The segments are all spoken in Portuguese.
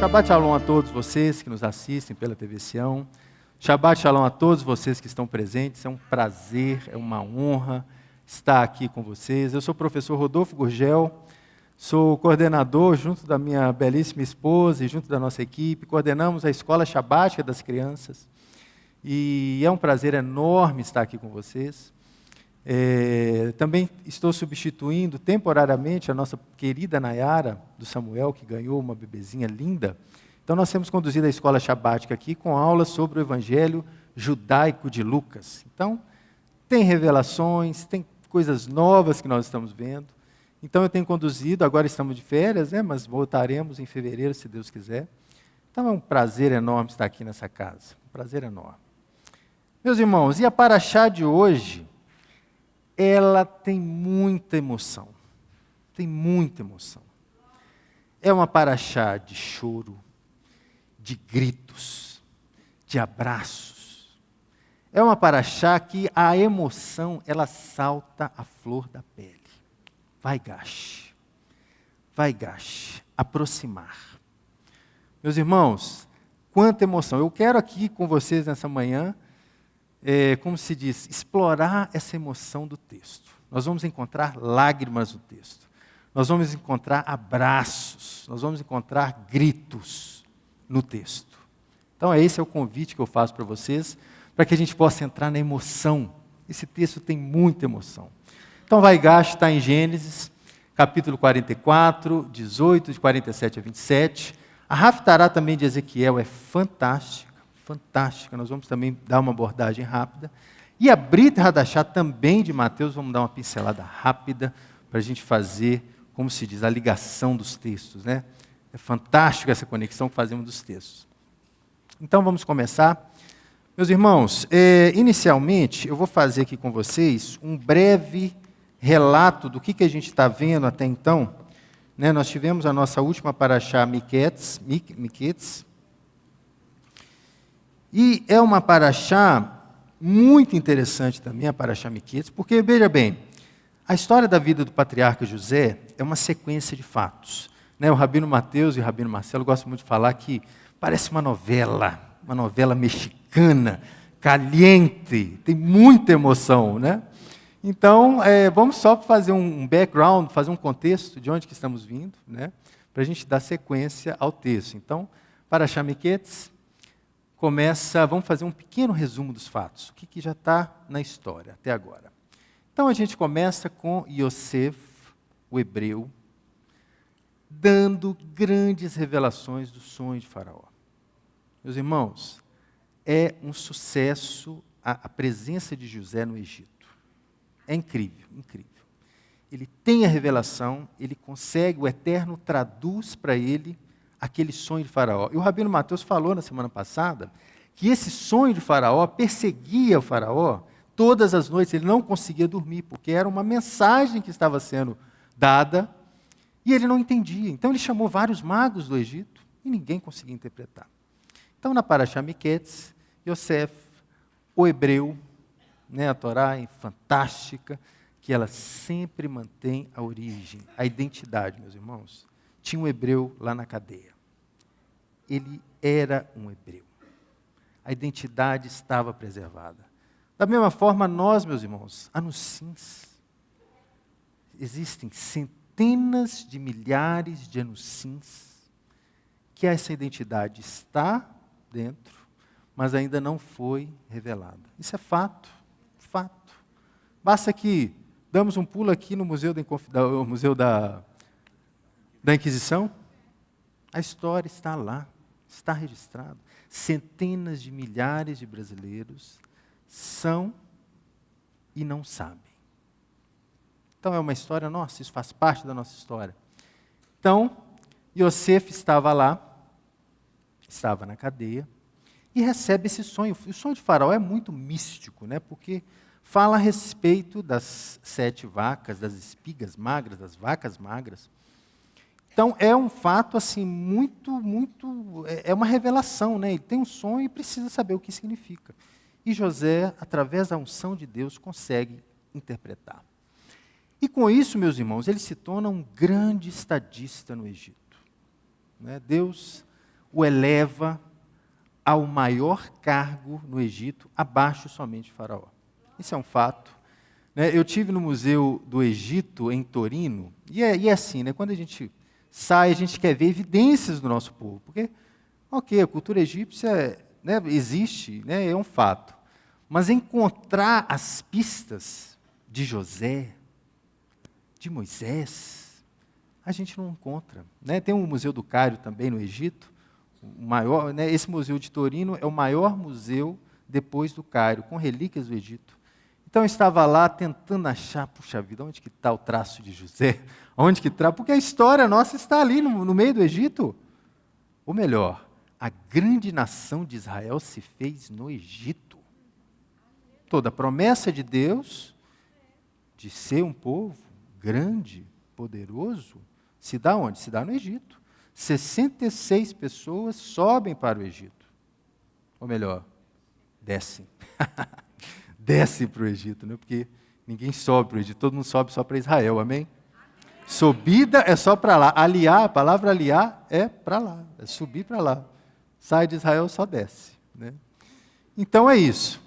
Shabbat Shalom a todos vocês que nos assistem pela TV Sião. Shabbat Shalom a todos vocês que estão presentes. É um prazer, é uma honra estar aqui com vocês. Eu sou o professor Rodolfo Gurgel, sou coordenador junto da minha belíssima esposa e junto da nossa equipe. Coordenamos a Escola Shabática das Crianças. E é um prazer enorme estar aqui com vocês. Também estou substituindo temporariamente a nossa querida Nayara, do Samuel, que ganhou uma bebezinha linda. Então nós temos conduzido a escola shabática aqui com aulas sobre o Evangelho judaico de Lucas. Então, tem revelações, tem coisas novas que nós estamos vendo. Então eu tenho conduzido, agora estamos de férias, mas voltaremos em fevereiro, se Deus quiser. Então é um prazer enorme estar aqui nessa casa, um prazer enorme. Meus irmãos, e a paraxá de hoje, ela tem muita emoção. Tem muita emoção. É uma paraxá de choro, de gritos, de abraços. É uma paraxá que a emoção, ela salta à flor da pele. Vai gash, aproximar. Meus irmãos, quanta emoção. Eu quero aqui com vocês nessa manhã, como se diz, explorar essa emoção do texto. Nós vamos encontrar lágrimas no texto. Nós vamos encontrar abraços. Nós vamos encontrar gritos no texto. Então, esse é o convite que eu faço para vocês, para que a gente possa entrar na emoção. Esse texto tem muita emoção. Então, Vaigash está em Gênesis, capítulo 44, 18, de 47 a 27. A Haftará também de Ezequiel é fantástica. Fantástica, nós vamos também dar uma abordagem rápida. E a Brit Hadashah também de Mateus, vamos dar uma pincelada rápida para a gente fazer, como se diz, a ligação dos textos, né? É fantástico essa conexão que fazemos dos textos. Então vamos começar. Meus irmãos, inicialmente eu vou fazer aqui com vocês um breve relato do que a gente está vendo até então. Né? Nós tivemos a nossa última paraxá Miquetes. E é uma paraxá muito interessante também, a paraxá Miquetes, porque, veja bem, a história da vida do patriarca José é uma sequência de fatos. Né? O Rabino Mateus e o Rabino Marcelo gostam muito de falar que parece uma novela mexicana, caliente, tem muita emoção. Né? Então, vamos só fazer um background, fazer um contexto de onde que estamos vindo, né? Para a gente dar sequência ao texto. Então, paraxá Miquetes começa, vamos fazer um pequeno resumo dos fatos, o que já está na história até agora. Então a gente começa com Yosef, o hebreu, dando grandes revelações do sonho de Faraó. Meus irmãos, é um sucesso a presença de José no Egito. É incrível, incrível. Ele tem a revelação, ele consegue, o Eterno traduz para ele aquele sonho de Faraó. E o Rabino Mateus falou na semana passada que esse sonho de Faraó perseguia o Faraó todas as noites. Ele não conseguia dormir, porque era uma mensagem que estava sendo dada e ele não entendia. Então ele chamou vários magos do Egito e ninguém conseguia interpretar. Então na paraxá Miquetes, Yosef, o hebreu, né, a Torá é fantástica, que ela sempre mantém a origem, a identidade, meus irmãos. Tinha um hebreu lá na cadeia. Ele era um hebreu. A identidade estava preservada. Da mesma forma, nós, meus irmãos, anuncins. Existem centenas de milhares de anuncins que essa identidade está dentro, mas ainda não foi revelada. Isso é fato, fato. Basta que damos um pulo aqui no Museu da Inquisição, a história está lá, está registrado. Centenas de milhares de brasileiros são e não sabem. Então é uma história nossa, isso faz parte da nossa história. Então, Yosef estava lá, estava na cadeia, e recebe esse sonho. O sonho de Faraó é muito místico, né? Porque fala a respeito das 7 vacas, das espigas magras, das vacas magras. Então, é um fato assim é uma revelação, né? Ele tem um sonho e precisa saber o que significa. E José, através da unção de Deus, consegue interpretar. E com isso, meus irmãos, ele se torna um grande estadista no Egito. Né? Deus o eleva ao maior cargo no Egito, abaixo somente de Faraó. Isso é um fato. Eu tive no Museu do Egito, em Torino, e é assim, quando a gente sai, a gente quer ver evidências do nosso povo, porque, ok, a cultura egípcia existe, é um fato, mas encontrar as pistas de José, de Moisés, a gente não encontra. Tem um Museu do Cairo também no Egito, o maior, esse museu de Torino é o maior museu depois do Cairo, com relíquias do Egito. Então eu estava lá tentando achar, puxa vida, onde que está o traço de José? Onde que está? Porque a história nossa está ali no meio do Egito. Ou melhor, a grande nação de Israel se fez no Egito. Toda a promessa de Deus de ser um povo grande, poderoso, se dá onde? Se dá no Egito. 66 pessoas sobem para o Egito. Ou melhor, descem. Descem para o Egito, porque ninguém sobe para o Egito, todo mundo sobe só para Israel, amém? Subida é só para lá. Aliar, a palavra aliar é para lá, é subir para lá. Sai de Israel, só desce. Então é isso.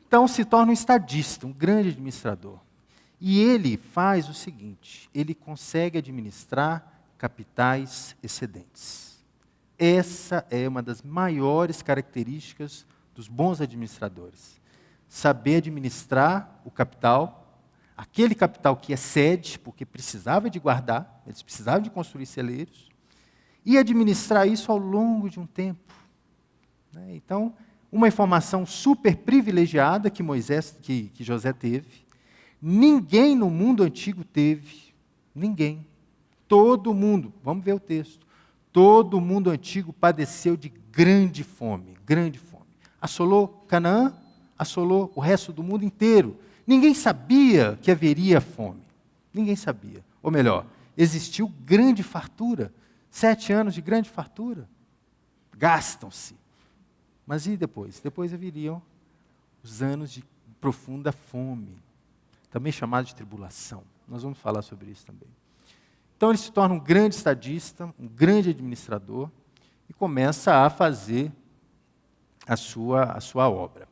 Então se torna um estadista, um grande administrador. E ele faz o seguinte, ele consegue administrar capitais excedentes. Essa é uma das maiores características dos bons administradores. Saber administrar o capital, aquele capital que excede, porque precisava de guardar, eles precisavam de construir celeiros, e administrar isso ao longo de um tempo. Então, uma informação super privilegiada que José teve, ninguém no mundo antigo teve, ninguém. Todo mundo, vamos ver o texto, todo mundo antigo padeceu de grande fome, grande fome. Assolou Canaã, assolou o resto do mundo inteiro. Ninguém sabia que haveria fome, ninguém sabia. Ou melhor, existiu grande fartura, 7 anos de grande fartura, gastam-se. Mas e depois? Depois haveriam os anos de profunda fome, também chamado de tribulação. Nós vamos falar sobre isso também. Então ele se torna um grande estadista, um grande administrador, e começa a fazer a sua obra.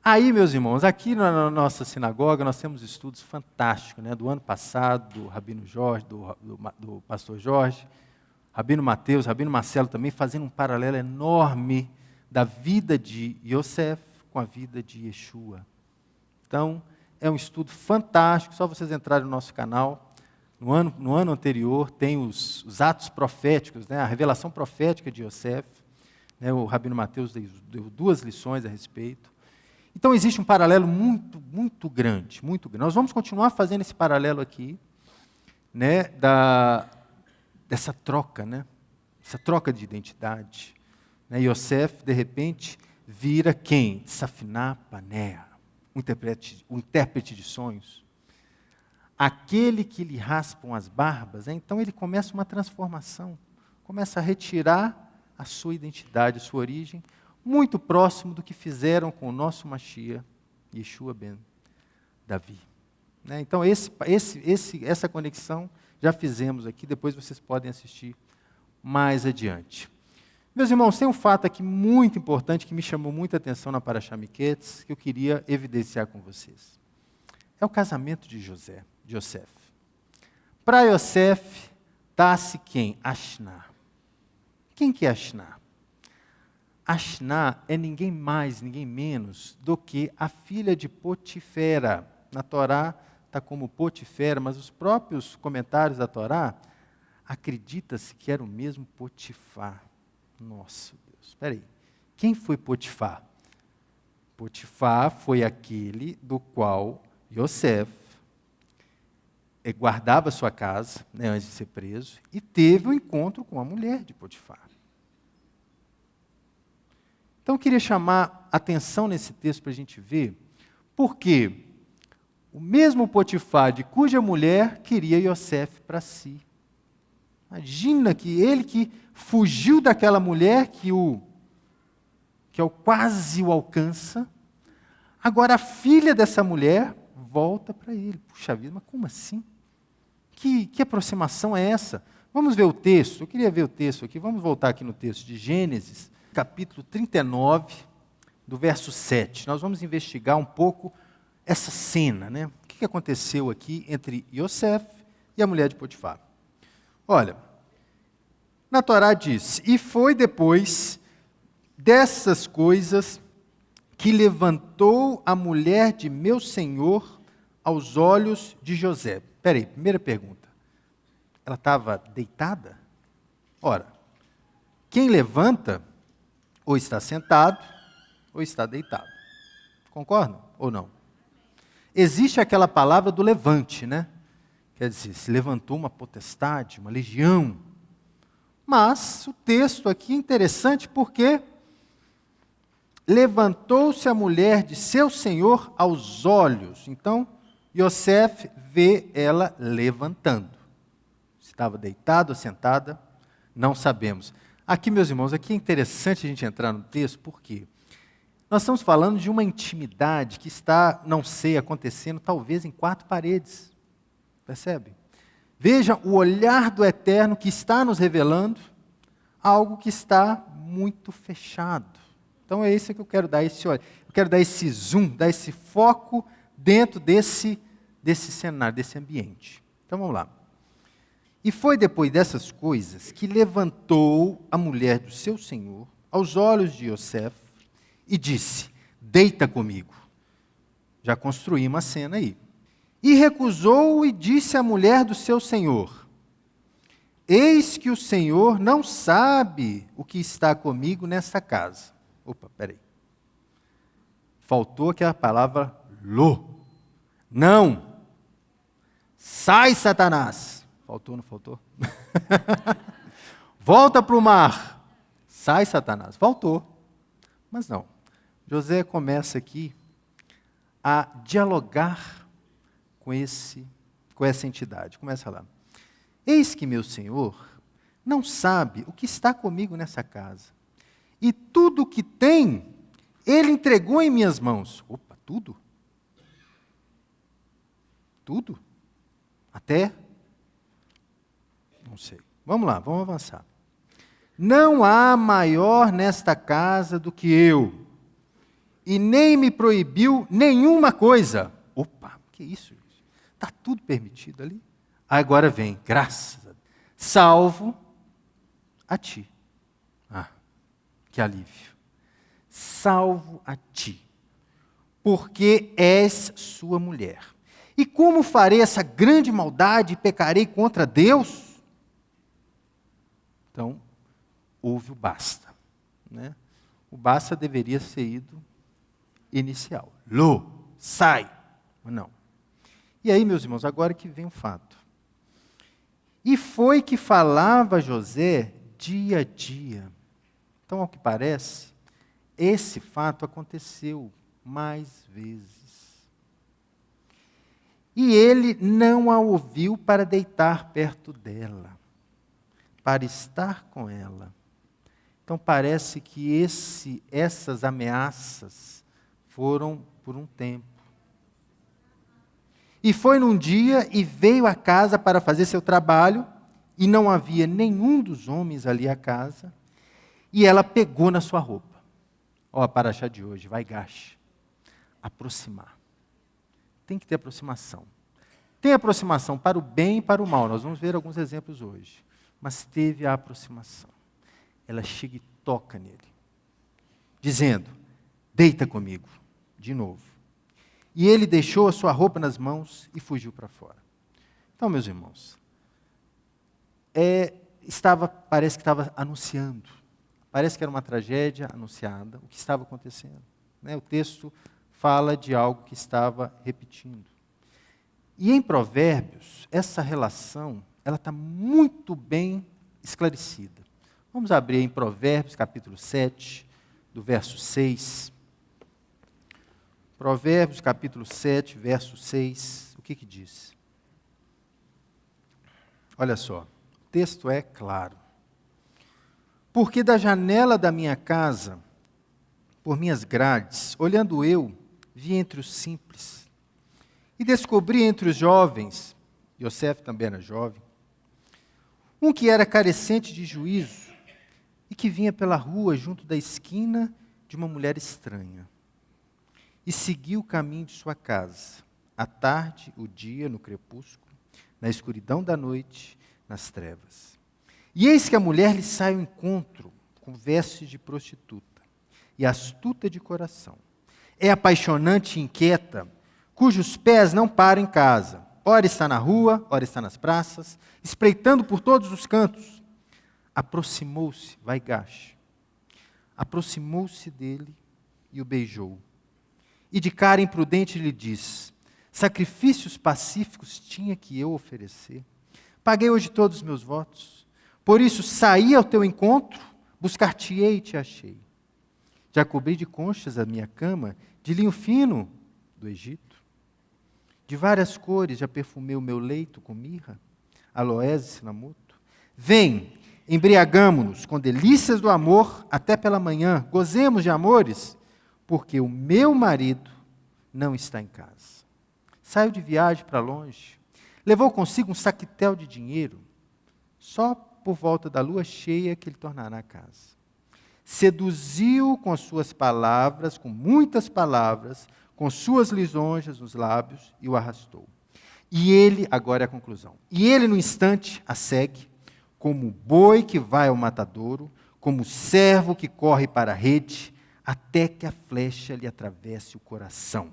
Aí, meus irmãos, aqui na nossa sinagoga nós temos estudos fantásticos, do ano passado, do Rabino Jorge, do pastor Jorge, Rabino Mateus, Rabino Marcelo também, fazendo um paralelo enorme da vida de Yosef com a vida de Yeshua. Então, é um estudo fantástico, só vocês entrarem no nosso canal. No ano anterior, tem os atos proféticos, a revelação profética de Yosef. O Rabino Mateus deu 2 lições a respeito. Então, existe um paralelo muito, muito grande, muito grande. Nós vamos continuar fazendo esse paralelo aqui, dessa troca, essa troca de identidade. Yosef, de repente, vira quem? Safiná Paneah, um intérprete de sonhos. Aquele que lhe raspam as barbas, então ele começa uma transformação, começa a retirar a sua identidade, a sua origem, muito próximo do que fizeram com o nosso Mashiach, Yeshua ben Davi. Então, essa conexão já fizemos aqui, depois vocês podem assistir mais adiante. Meus irmãos, tem um fato aqui muito importante que me chamou muita atenção na Parashá Miquetes, que eu queria evidenciar com vocês. É o casamento de Yosef. Para Yosef, dá-se quem? Ashná. Quem que é Ashná? Ashná é ninguém mais, ninguém menos do que a filha de Potifera. Na Torá está como Potifera, mas os próprios comentários da Torá acredita-se que era o mesmo Potifar. Nossa Deus, espera aí. Quem foi Potifar? Potifar foi aquele do qual Yosef guardava sua casa, antes de ser preso, e teve um encontro com a mulher de Potifar. Então, eu queria chamar atenção nesse texto para a gente ver, porque o mesmo Potifar, de cuja mulher queria Yosef para si. Imagina que ele que fugiu daquela mulher que quase o alcança, agora a filha dessa mulher volta para ele. Puxa vida, mas como assim? Que aproximação é essa? Vamos ver o texto, eu queria ver o texto aqui, vamos voltar aqui no texto de Gênesis, capítulo 39, do verso 7. Nós vamos investigar um pouco essa cena, né? O que aconteceu aqui entre Yosef e a mulher de Potifar. Olha, na Torá diz, e foi depois dessas coisas que levantou a mulher de meu senhor aos olhos de José. Espera aí, primeira pergunta. Ela estava deitada? Ora, quem levanta ou está sentado ou está deitado. Concordam ou não? Existe aquela palavra do levante, né? Quer dizer, se levantou uma potestade, uma legião. Mas o texto aqui é interessante porque levantou-se a mulher de seu senhor aos olhos. Então, Yosef vê ela levantando. Se estava deitada ou sentada, não sabemos. Aqui, meus irmãos, aqui é interessante a gente entrar no texto, porque nós estamos falando de uma intimidade que está, não sei, acontecendo talvez em 4 paredes. Percebe? Veja o olhar do Eterno que está nos revelando algo que está muito fechado. Então é isso que eu quero dar, eu quero dar esse zoom, dar esse foco dentro desse cenário, desse ambiente. Então vamos lá. E foi depois dessas coisas que levantou a mulher do seu senhor aos olhos de Yosef e disse, deita comigo. Já construí uma cena aí. E recusou e disse à mulher do seu senhor, eis que o Senhor não sabe o que está comigo nesta casa. Opa, peraí. Faltou aquela palavra lo. Não. Sai, Satanás. Faltou, não faltou? Volta para o mar. Sai, Satanás. Faltou. Mas não. José começa aqui a dialogar com essa entidade. Começa lá. Eis que meu senhor não sabe o que está comigo nessa casa. E tudo o que tem, ele entregou em minhas mãos. Opa, tudo? Tudo? Até? Não sei. Vamos lá, vamos avançar. Não há maior nesta casa do que eu, e nem me proibiu nenhuma coisa. Opa, que isso? Está tudo permitido ali? Agora vem, graças a Deus, salvo a ti. Ah, que alívio. Salvo a ti, porque és sua mulher. E como farei essa grande maldade e pecarei contra Deus? Então, houve o basta. Né? O basta deveria ser ido inicial. Lo, sai. Mas não. E aí, meus irmãos, agora que vem o fato. E foi que falava José dia a dia. Então, ao que parece, esse fato aconteceu mais vezes. E ele não a ouviu para deitar perto dela, para estar com ela. Então, parece que essas ameaças foram por um tempo. E foi num dia e veio à casa para fazer seu trabalho, e não havia nenhum dos homens ali à casa, e ela pegou na sua roupa. Ó, a paraxá de hoje, vai gache. Aproximar. Tem que ter aproximação. Tem aproximação para o bem e para o mal. Nós vamos ver alguns exemplos hoje. Mas teve a aproximação. Ela chega e toca nele, dizendo, deita comigo, de novo. E ele deixou a sua roupa nas mãos e fugiu para fora. Então, meus irmãos, parece que estava anunciando. Parece que era uma tragédia anunciada, o que estava acontecendo. Né? O texto fala de algo que estava repetindo. E em Provérbios, essa relação ela está muito bem esclarecida. Vamos abrir em Provérbios, capítulo 7, do verso 6. Provérbios, capítulo 7, verso 6, o que diz? Olha só, o texto é claro. Porque da janela da minha casa, por minhas grades, olhando eu, vi entre os simples, e descobri entre os jovens, Yosef também era jovem, Um que era carecente de juízo e que vinha pela rua junto da esquina de uma mulher estranha. E seguiu o caminho de sua casa, à tarde, o dia, no crepúsculo, na escuridão da noite, nas trevas. E eis que a mulher lhe sai ao encontro, com vestes de prostituta, e astuta de coração. É apaixonante e inquieta, cujos pés não param em casa. Ora está na rua, ora está nas praças, espreitando por todos os cantos. Aproximou-se, vai gache, aproximou-se dele e o beijou. E de cara imprudente lhe diz: sacrifícios pacíficos tinha que eu oferecer. Paguei hoje todos os meus votos. Por isso saí ao teu encontro, buscar-te-ei e te achei. Já cobri de conchas a minha cama, de linho fino do Egito. De várias cores já perfumei o meu leito com mirra, aloés e cinamoto. Vem, embriagamo-nos com delícias do amor até pela manhã, gozemos de amores, porque o meu marido não está em casa. Saiu de viagem para longe, levou consigo um saquetel de dinheiro, só por volta da lua cheia que ele tornará a casa. Seduziu com as suas palavras, com muitas palavras, com suas lisonjas nos lábios, e o arrastou. E ele, agora é a conclusão, e ele no instante a segue, como boi que vai ao matadouro, como servo que corre para a rede, até que a flecha lhe atravesse o coração,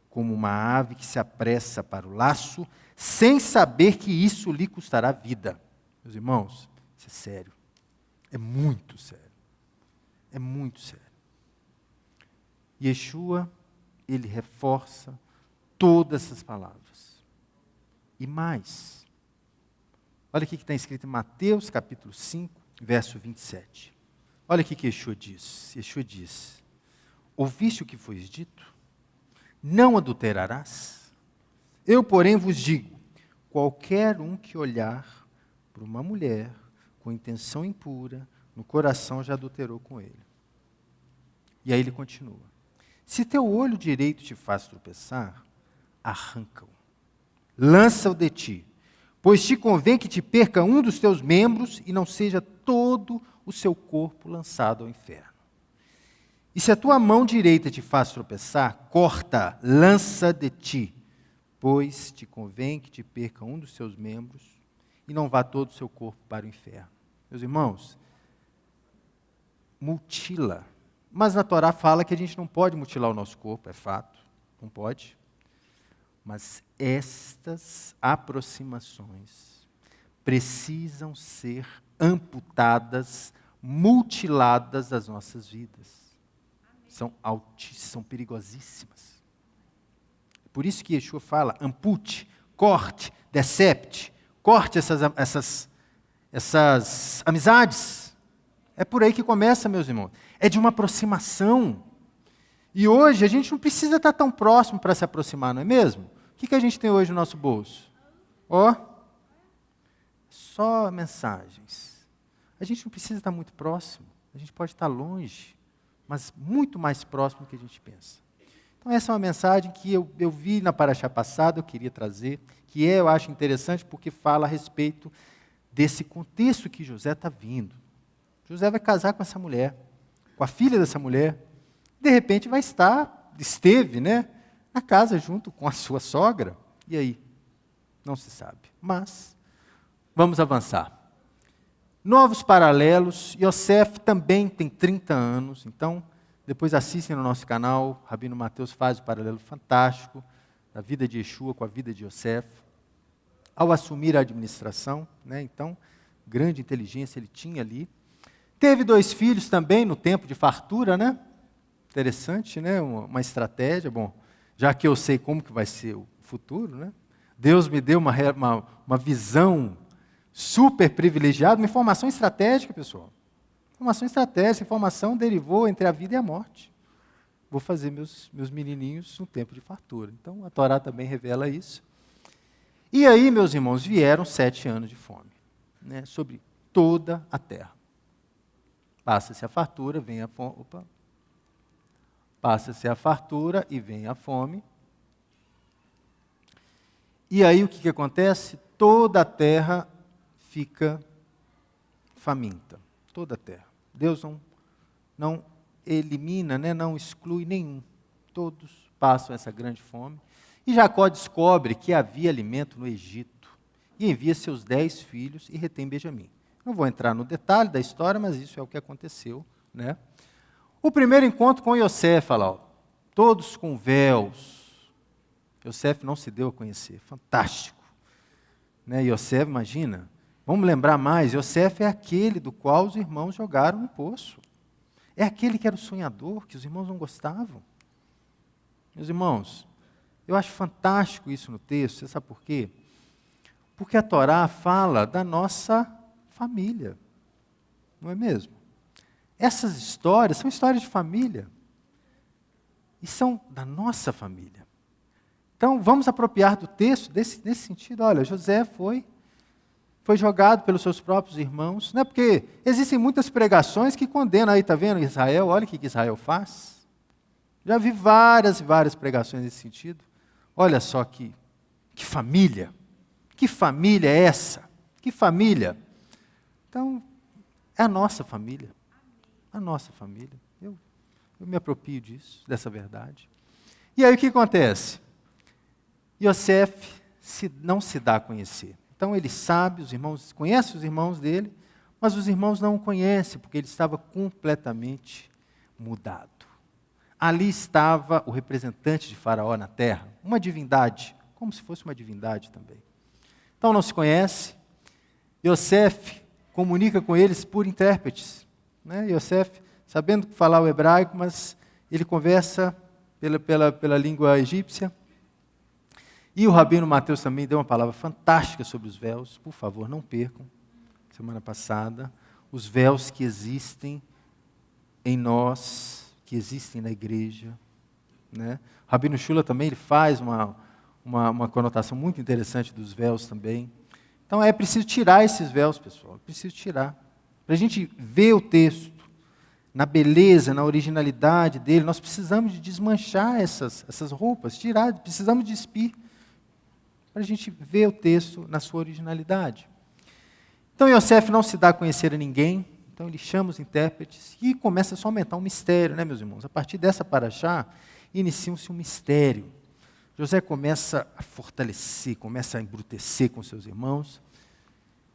como uma ave que se apressa para o laço, sem saber que isso lhe custará a vida. Meus irmãos, isso é sério. É muito sério. É muito sério. Yeshua, ele reforça todas essas palavras. E mais. Olha o que está escrito em Mateus, capítulo 5, verso 27. Olha o que Yeshua diz. Yeshua diz: ouviste o que foi dito? Não adulterarás? Eu, porém, vos digo, qualquer um que olhar para uma mulher com intenção impura, no coração já adulterou com ele. E aí ele continua. Se teu olho direito te faz tropeçar, arranca-o. Lança-o de ti, pois te convém que te perca um dos teus membros e não seja todo o seu corpo lançado ao inferno. E se a tua mão direita te faz tropeçar, corta, lança de ti, pois te convém que te perca um dos seus membros e não vá todo o seu corpo para o inferno. Meus irmãos, mutila. Mas na Torá fala que a gente não pode mutilar o nosso corpo, é fato, não pode. Mas estas aproximações precisam ser amputadas, mutiladas das nossas vidas. São são perigosíssimas. Por isso que Yeshua fala, ampute, corte, decepte, corte essas amizades. É por aí que começa, meus irmãos. É de uma aproximação. E hoje a gente não precisa estar tão próximo para se aproximar, não é mesmo? O que a gente tem hoje no nosso bolso? Só mensagens. A gente não precisa estar muito próximo. A gente pode estar longe, mas muito mais próximo do que a gente pensa. Então essa é uma mensagem que eu vi na Paraxá passada, eu queria trazer, que eu acho interessante porque fala a respeito desse contexto que José está vindo. José vai casar com essa mulher, com a filha dessa mulher. De repente esteve, na casa junto com a sua sogra. E aí? Não se sabe. Mas, vamos avançar. Novos paralelos. Yosef também tem 30 anos. Então, depois assistem no nosso canal. Rabino Mateus faz um paralelo fantástico da vida de Yeshua com a vida de Yosef. Ao assumir a administração, então, grande inteligência ele tinha ali. Teve 2 filhos também no tempo de fartura, Interessante, uma estratégia. Bom, já que eu sei como que vai ser o futuro, Deus me deu uma visão super privilegiada, uma informação estratégica, pessoal. Informação estratégica, informação derivou entre a vida e a morte. Vou fazer meus menininhos no tempo de fartura. Então, a Torá também revela isso. E aí, meus irmãos, vieram 7 anos de fome, sobre toda a terra. Passa-se a fartura, vem a fome. Passa-se a fartura e vem a fome. E aí o que acontece? Toda a terra fica faminta, toda a terra. Deus não elimina, né, não exclui nenhum. Todos passam essa grande fome. E Jacó descobre que havia alimento no Egito e envia seus 10 filhos e retém Benjamim. Não vou entrar no detalhe da história, mas isso é o que aconteceu, né? O primeiro encontro com Yosef, lá, todos com véus. Yosef não se deu a conhecer, fantástico. Né? Yosef, imagina, vamos lembrar mais, Yosef é aquele do qual os irmãos jogaram no poço. É aquele que era o sonhador, que os irmãos não gostavam. Meus irmãos, eu acho fantástico isso no texto, você sabe por quê? Porque a Torá fala da nossa família, não é mesmo? Essas histórias são histórias de família, e são da nossa família. Então, vamos apropriar do texto nesse sentido. Olha, José foi jogado pelos seus próprios irmãos, né? Porque existem muitas pregações que condenam, aí está vendo Israel, olha o que Israel faz. Já vi várias e várias pregações nesse sentido. Olha só que família é essa? Que família? Então, é a nossa família, eu me aproprio disso, dessa verdade. E aí o que acontece? Yosef não se dá a conhecer. Então ele sabe, os irmãos conhecem os irmãos dele, mas os irmãos não o conhecem, porque ele estava completamente mudado. Ali estava o representante de Faraó na terra, uma divindade, como se fosse uma divindade também. Então não se conhece. Yosef comunica com eles por intérpretes. Né? Yosef, sabendo falar o hebraico, mas ele conversa pela língua egípcia. E o Rabino Mateus também deu uma palavra fantástica sobre os véus. Por favor, não percam, semana passada. Os véus que existem em nós, que existem na igreja. Né? O Rabino Shula também ele faz uma conotação muito interessante dos véus também. Então é preciso tirar esses véus, pessoal. É preciso tirar. Para a gente ver o texto, na beleza, na originalidade dele, nós precisamos de desmanchar essas roupas, tirar, precisamos despir, para a gente ver o texto na sua originalidade. Então Yosef não se dá a conhecer a ninguém, então ele chama os intérpretes e começa a só aumentar um mistério, né, meus irmãos? A partir dessa paraxá, inicia-se um mistério. José começa a fortalecer, começa a embrutecer com seus irmãos,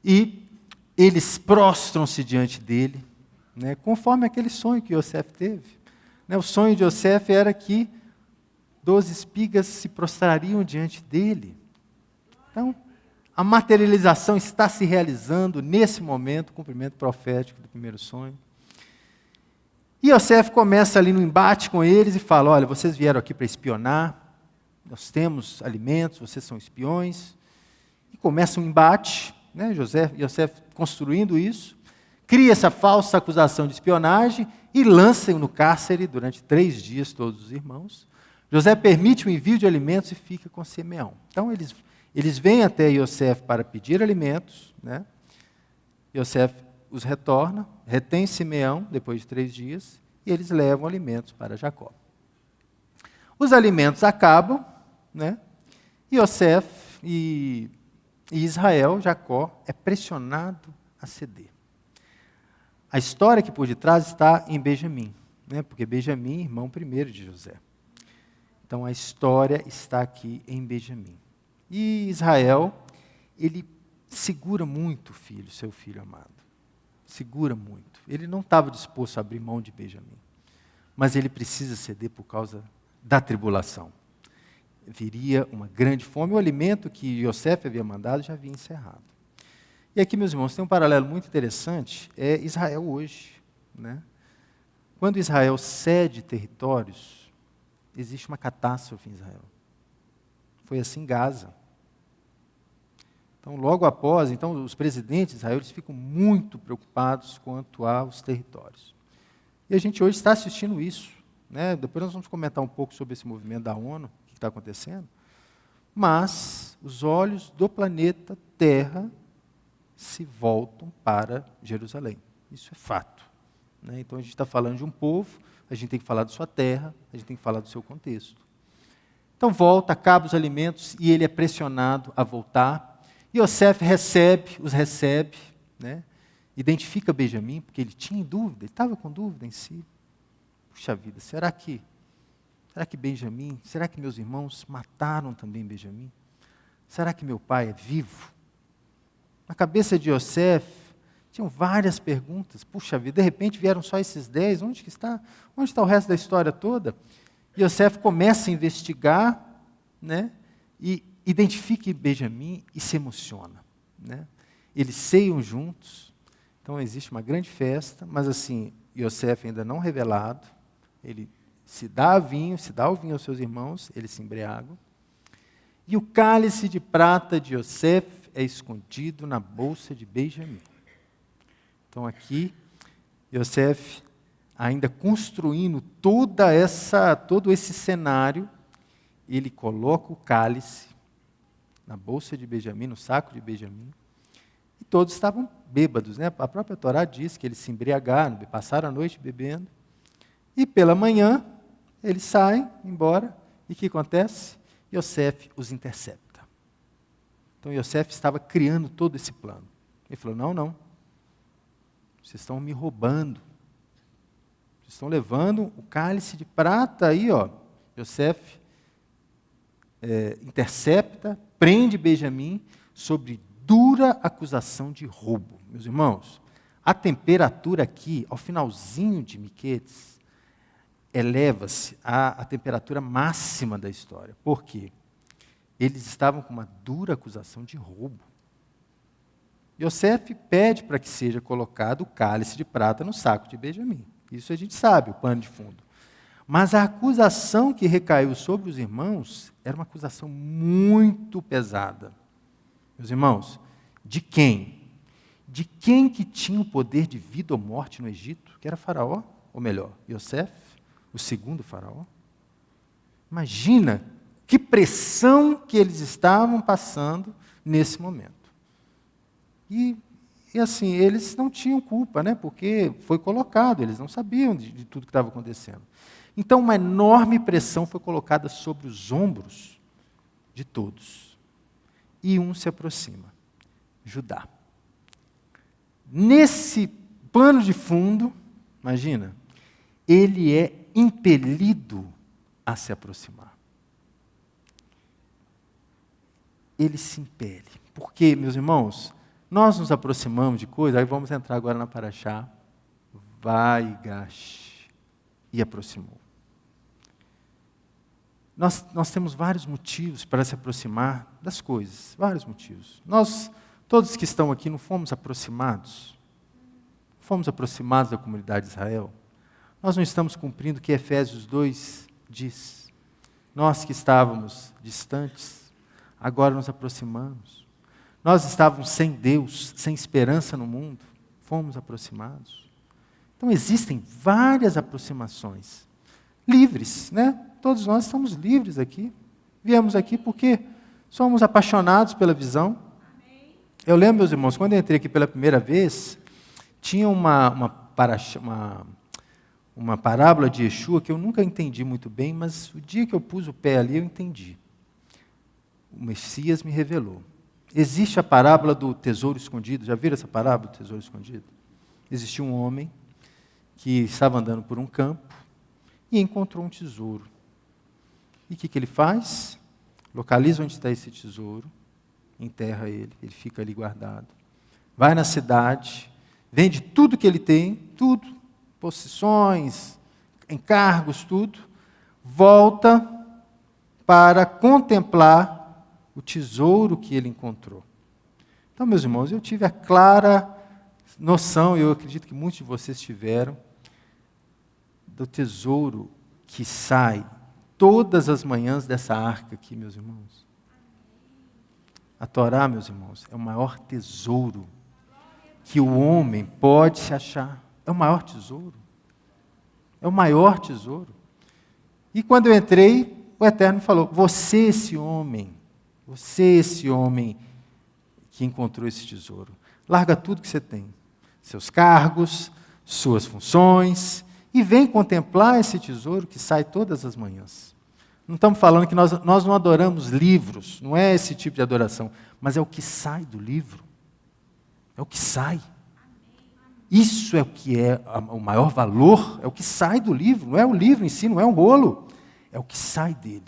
e eles prostram-se diante dele, né, conforme aquele sonho que Yosef teve. Né, o sonho de Yosef era que 12 espigas se prostrariam diante dele. Então, a materialização está se realizando nesse momento, o cumprimento profético do primeiro sonho. E Yosef começa ali no embate com eles e fala, olha, vocês vieram aqui para espionar, nós temos alimentos, vocês são espiões. E começa um embate, né? Yosef construindo isso, cria essa falsa acusação de espionagem e lança no cárcere durante 3 dias todos os irmãos. José permite o envio de alimentos e fica com Simeão. Então eles vêm até Yosef para pedir alimentos, né? Yosef os retorna, retém Simeão depois de 3 dias e eles levam alimentos para Jacó. Os alimentos acabam, né? Yosef e Israel, Jacó, é pressionado a ceder. A história que por detrás está em Benjamim, né? Porque Benjamim é irmão primeiro de José. Então a história está aqui em Benjamim. E Israel, ele segura muito seu filho amado. Segura muito. Ele não estava disposto a abrir mão de Benjamim. Mas ele precisa ceder por causa da tribulação. Viria uma grande fome, o alimento que Yosef havia mandado já havia encerrado. E aqui, meus irmãos, tem um paralelo muito interessante, é Israel hoje. Né? Quando Israel cede territórios, existe uma catástrofe em Israel. Foi assim em Gaza. Então, logo após, os presidentes de Israel eles ficam muito preocupados quanto aos territórios. E a gente hoje está assistindo isso. Né? Depois nós vamos comentar um pouco sobre esse movimento da ONU, o que está acontecendo. Mas os olhos do planeta Terra se voltam para Jerusalém. Isso é fato. Né? Então a gente está falando de um povo, a gente tem que falar da sua terra, a gente tem que falar do seu contexto. Então volta, acaba os alimentos e ele é pressionado a voltar. Yosef os recebe, né? identifica Benjamim, porque ele tinha dúvida, ele estava com dúvida em si. Puxa vida, será que Benjamim, será que meus irmãos mataram também Benjamim? Será que meu pai é vivo? Na cabeça de Yosef, tinham várias perguntas. Puxa vida, de repente vieram só esses 10, onde está o resto da história toda? E Yosef começa a investigar, né, e identifica Benjamim e se emociona, né? Eles ceiam juntos, então existe uma grande festa, mas assim, Yosef ainda não revelado, ele se dá o vinho aos seus irmãos, eles se embriagam, e o cálice de prata de Yosef é escondido na bolsa de Benjamim. Então aqui, Yosef ainda construindo todo esse cenário, ele coloca o cálice na bolsa de Benjamim, no saco de Benjamim, e todos estavam bêbados, né? A própria Torá diz que eles se embriagaram, passaram a noite bebendo, e pela manhã eles saem embora, e o que acontece? Yosef os intercepta. Então Yosef estava criando todo esse plano. Ele falou, não, vocês estão me roubando, vocês estão levando o cálice de prata aí, ó. Yosef intercepta, prende Benjamim sobre dura acusação de roubo. Meus irmãos, a temperatura aqui, ao finalzinho de Miqueias, eleva-se à temperatura máxima da história. Por quê? Eles estavam com uma dura acusação de roubo. Yosef pede para que seja colocado o cálice de prata no saco de Benjamim. Isso a gente sabe, o pano de fundo. Mas a acusação que recaiu sobre os irmãos era uma acusação muito pesada. Meus irmãos, de quem? De quem que tinha o poder de vida ou morte no Egito? Que era Faraó, ou melhor, Yosef, o segundo Faraó. Imagina que pressão que eles estavam passando nesse momento. E assim, eles não tinham culpa, né? Porque foi colocado, eles não sabiam de tudo que estava acontecendo. Então, uma enorme pressão foi colocada sobre os ombros de todos. E um se aproxima, Judá. Nesse pano de fundo, imagina, ele é impelido a se aproximar. Ele se impele. Porque, meus irmãos, nós nos aproximamos de coisas, aí vamos entrar agora na Parashá, Vaigash, e aproximou. Nós temos vários motivos para se aproximar das coisas, vários motivos. Nós, todos que estão aqui, não fomos aproximados? Fomos aproximados da comunidade de Israel? Nós não estamos cumprindo o que Efésios 2 diz. Nós que estávamos distantes, agora nos aproximamos. Nós estávamos sem Deus, sem esperança no mundo, fomos aproximados. Então existem várias aproximações, livres, né? Todos nós estamos livres aqui. Viemos aqui porque somos apaixonados pela visão. Eu lembro, meus irmãos, quando eu entrei aqui pela primeira vez, tinha uma parábola de Yeshua que eu nunca entendi muito bem, mas o dia que eu pus o pé ali, eu entendi. O Messias me revelou. Existe a parábola do tesouro escondido. Já viram essa parábola do tesouro escondido? Existia um homem que estava andando por um campo e encontrou um tesouro. E o que ele faz? Localiza onde está esse tesouro, enterra ele fica ali guardado. Vai na cidade, vende tudo que ele tem, tudo, possessões, encargos, tudo, volta para contemplar o tesouro que ele encontrou. Então, meus irmãos, eu tive a clara noção, e eu acredito que muitos de vocês tiveram, do tesouro que sai todas as manhãs dessa arca aqui, meus irmãos. A Torá, meus irmãos, é o maior tesouro que o homem pode se achar. É o maior tesouro. É o maior tesouro. E quando eu entrei, o Eterno falou, você esse homem que encontrou esse tesouro, larga tudo que você tem, seus cargos, suas funções, e vem contemplar esse tesouro que sai todas as manhãs. Não estamos falando que nós não adoramos livros, não é esse tipo de adoração, mas é o que sai do livro. É o que sai. Isso é o que é o maior valor, é o que sai do livro, não é o livro em si, não é o rolo, é o que sai dele,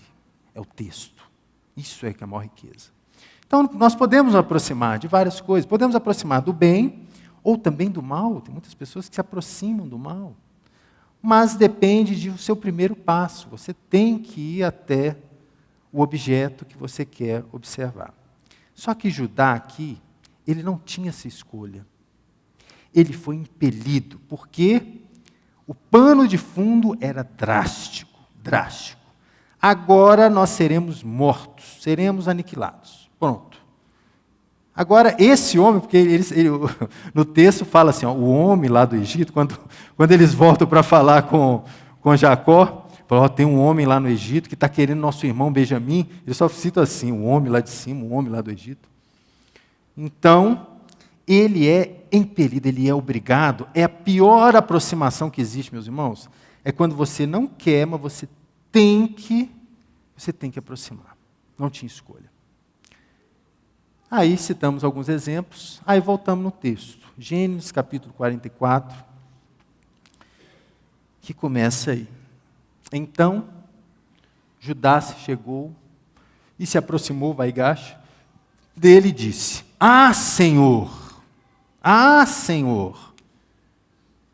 é o texto. Isso é que é a maior riqueza. Então, nós podemos aproximar de várias coisas, podemos aproximar do bem ou também do mal, tem muitas pessoas que se aproximam do mal, mas depende do seu primeiro passo, você tem que ir até o objeto que você quer observar. Só que Judá aqui, ele não tinha essa escolha. Ele foi impelido, porque o pano de fundo era drástico, drástico. Agora nós seremos mortos, seremos aniquilados. Pronto. Agora, esse homem, porque no texto fala assim, ó, o homem lá do Egito, quando eles voltam para falar com Jacó, fala, ó, tem um homem lá no Egito que está querendo nosso irmão Benjamim, ele só cita assim, o homem lá de cima, o homem lá do Egito. Então, ele é impelido, ele é obrigado, é a pior aproximação que existe, meus irmãos, é quando você não quer, mas você tem que aproximar, não tinha escolha. Aí citamos alguns exemplos, aí voltamos no texto, Gênesis capítulo 44, que começa aí. Então, Judá se chegou e se aproximou, Vaigash, dele e disse, Ah, Senhor,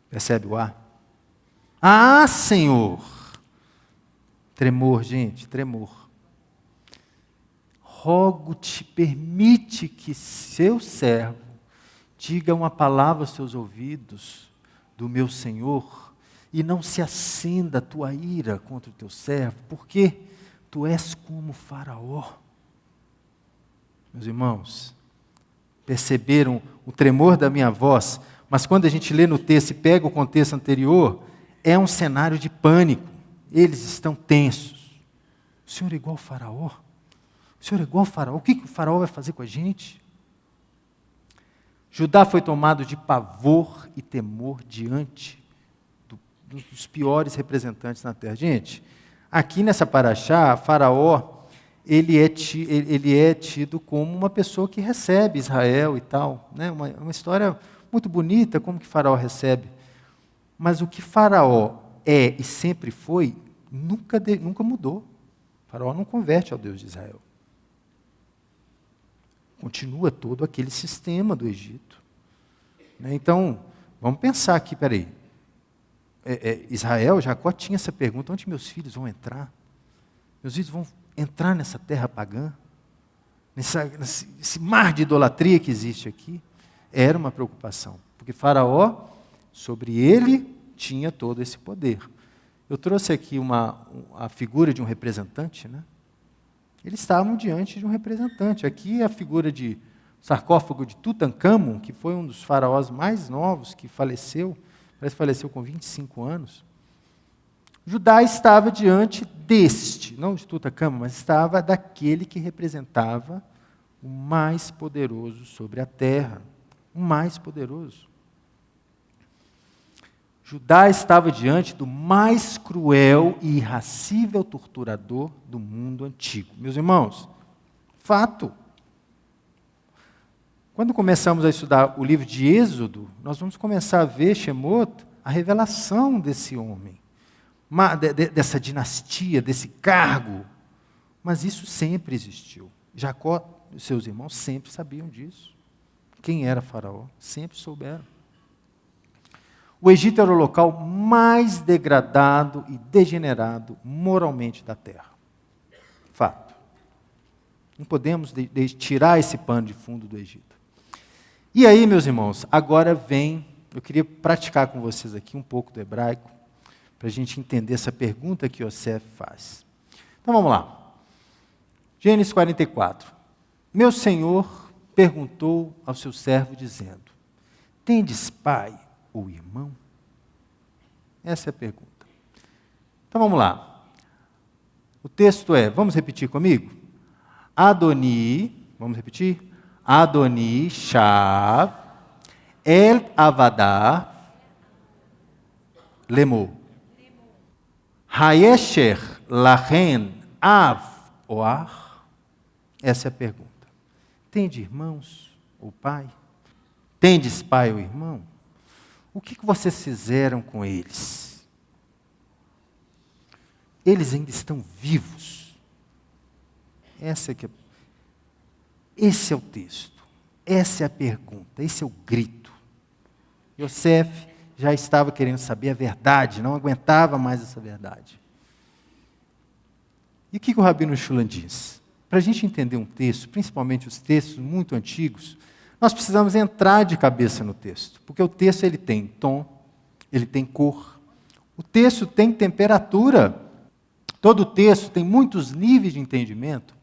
percebe o Ah, Senhor, tremor, gente, tremor. Rogo-te, permite que seu servo diga uma palavra aos seus ouvidos do meu Senhor e não se acenda a tua ira contra o teu servo, porque tu és como Faraó. Meus irmãos, perceberam o tremor da minha voz, mas quando a gente lê no texto e pega o contexto anterior, é um cenário de pânico, eles estão tensos. O Senhor é igual ao Faraó? O Senhor é igual ao Faraó? O que o Faraó vai fazer com a gente? Judá foi tomado de pavor e temor diante dos piores representantes na terra. Gente, aqui nessa paraxá, Faraó, ele é tido como uma pessoa que recebe Israel e tal, né? Uma história muito bonita, como que Faraó recebe. Mas o que Faraó é e sempre foi, nunca mudou. Faraó não converte ao Deus de Israel. Continua todo aquele sistema do Egito. Então, vamos pensar aqui, peraí. Israel, Jacó tinha essa pergunta, onde meus filhos vão entrar? Meus filhos vão entrar nessa terra pagã? Nesse mar de idolatria que existe aqui? Era uma preocupação, porque Faraó, sobre ele, tinha todo esse poder. Eu trouxe aqui a figura de um representante, né? Eles estavam diante de um representante. Aqui é a figura de sarcófago de Tutancâmon, que foi um dos faraós mais novos que faleceu, parece que faleceu com 25 anos. Judá estava diante não de Tutancâmon, mas estava daquele que representava o mais poderoso sobre a terra. O mais poderoso. Judá estava diante do mais cruel e irracível torturador do mundo antigo. Meus irmãos, fato. Quando começamos a estudar o livro de Êxodo, nós vamos começar a ver, Shemot, a revelação desse homem, dessa dinastia, desse cargo. Mas isso sempre existiu. Jacó e seus irmãos sempre sabiam disso. Quem era Faraó? Sempre souberam. O Egito era o local mais degradado e degenerado moralmente da terra. Fato. Não podemos tirar esse pano de fundo do Egito. E aí, meus irmãos, agora eu queria praticar com vocês aqui um pouco do hebraico, para a gente entender essa pergunta que Yosef faz. Então vamos lá. Gênesis 44. Meu senhor perguntou ao seu servo, dizendo, tendes pai ou irmão? Essa é a pergunta. Então vamos lá. O texto vamos repetir comigo? Adoni, vamos repetir? Adoni, Shav, El Avadá, Lemo. Hayesher, Lachen, Av, Oar? Essa é a pergunta. Tende irmãos ou pai? Tendes pai ou irmão? O que vocês fizeram com eles? Eles ainda estão vivos. Esse é o texto. Essa é a pergunta. Esse é o grito. Yosef já estava querendo saber a verdade, não aguentava mais essa verdade. E o que o Rabino Shulam diz? Para a gente entender um texto, principalmente os textos muito antigos, nós precisamos entrar de cabeça no texto, porque o texto ele tem tom, ele tem cor, o texto tem temperatura, todo o texto tem muitos níveis de entendimento,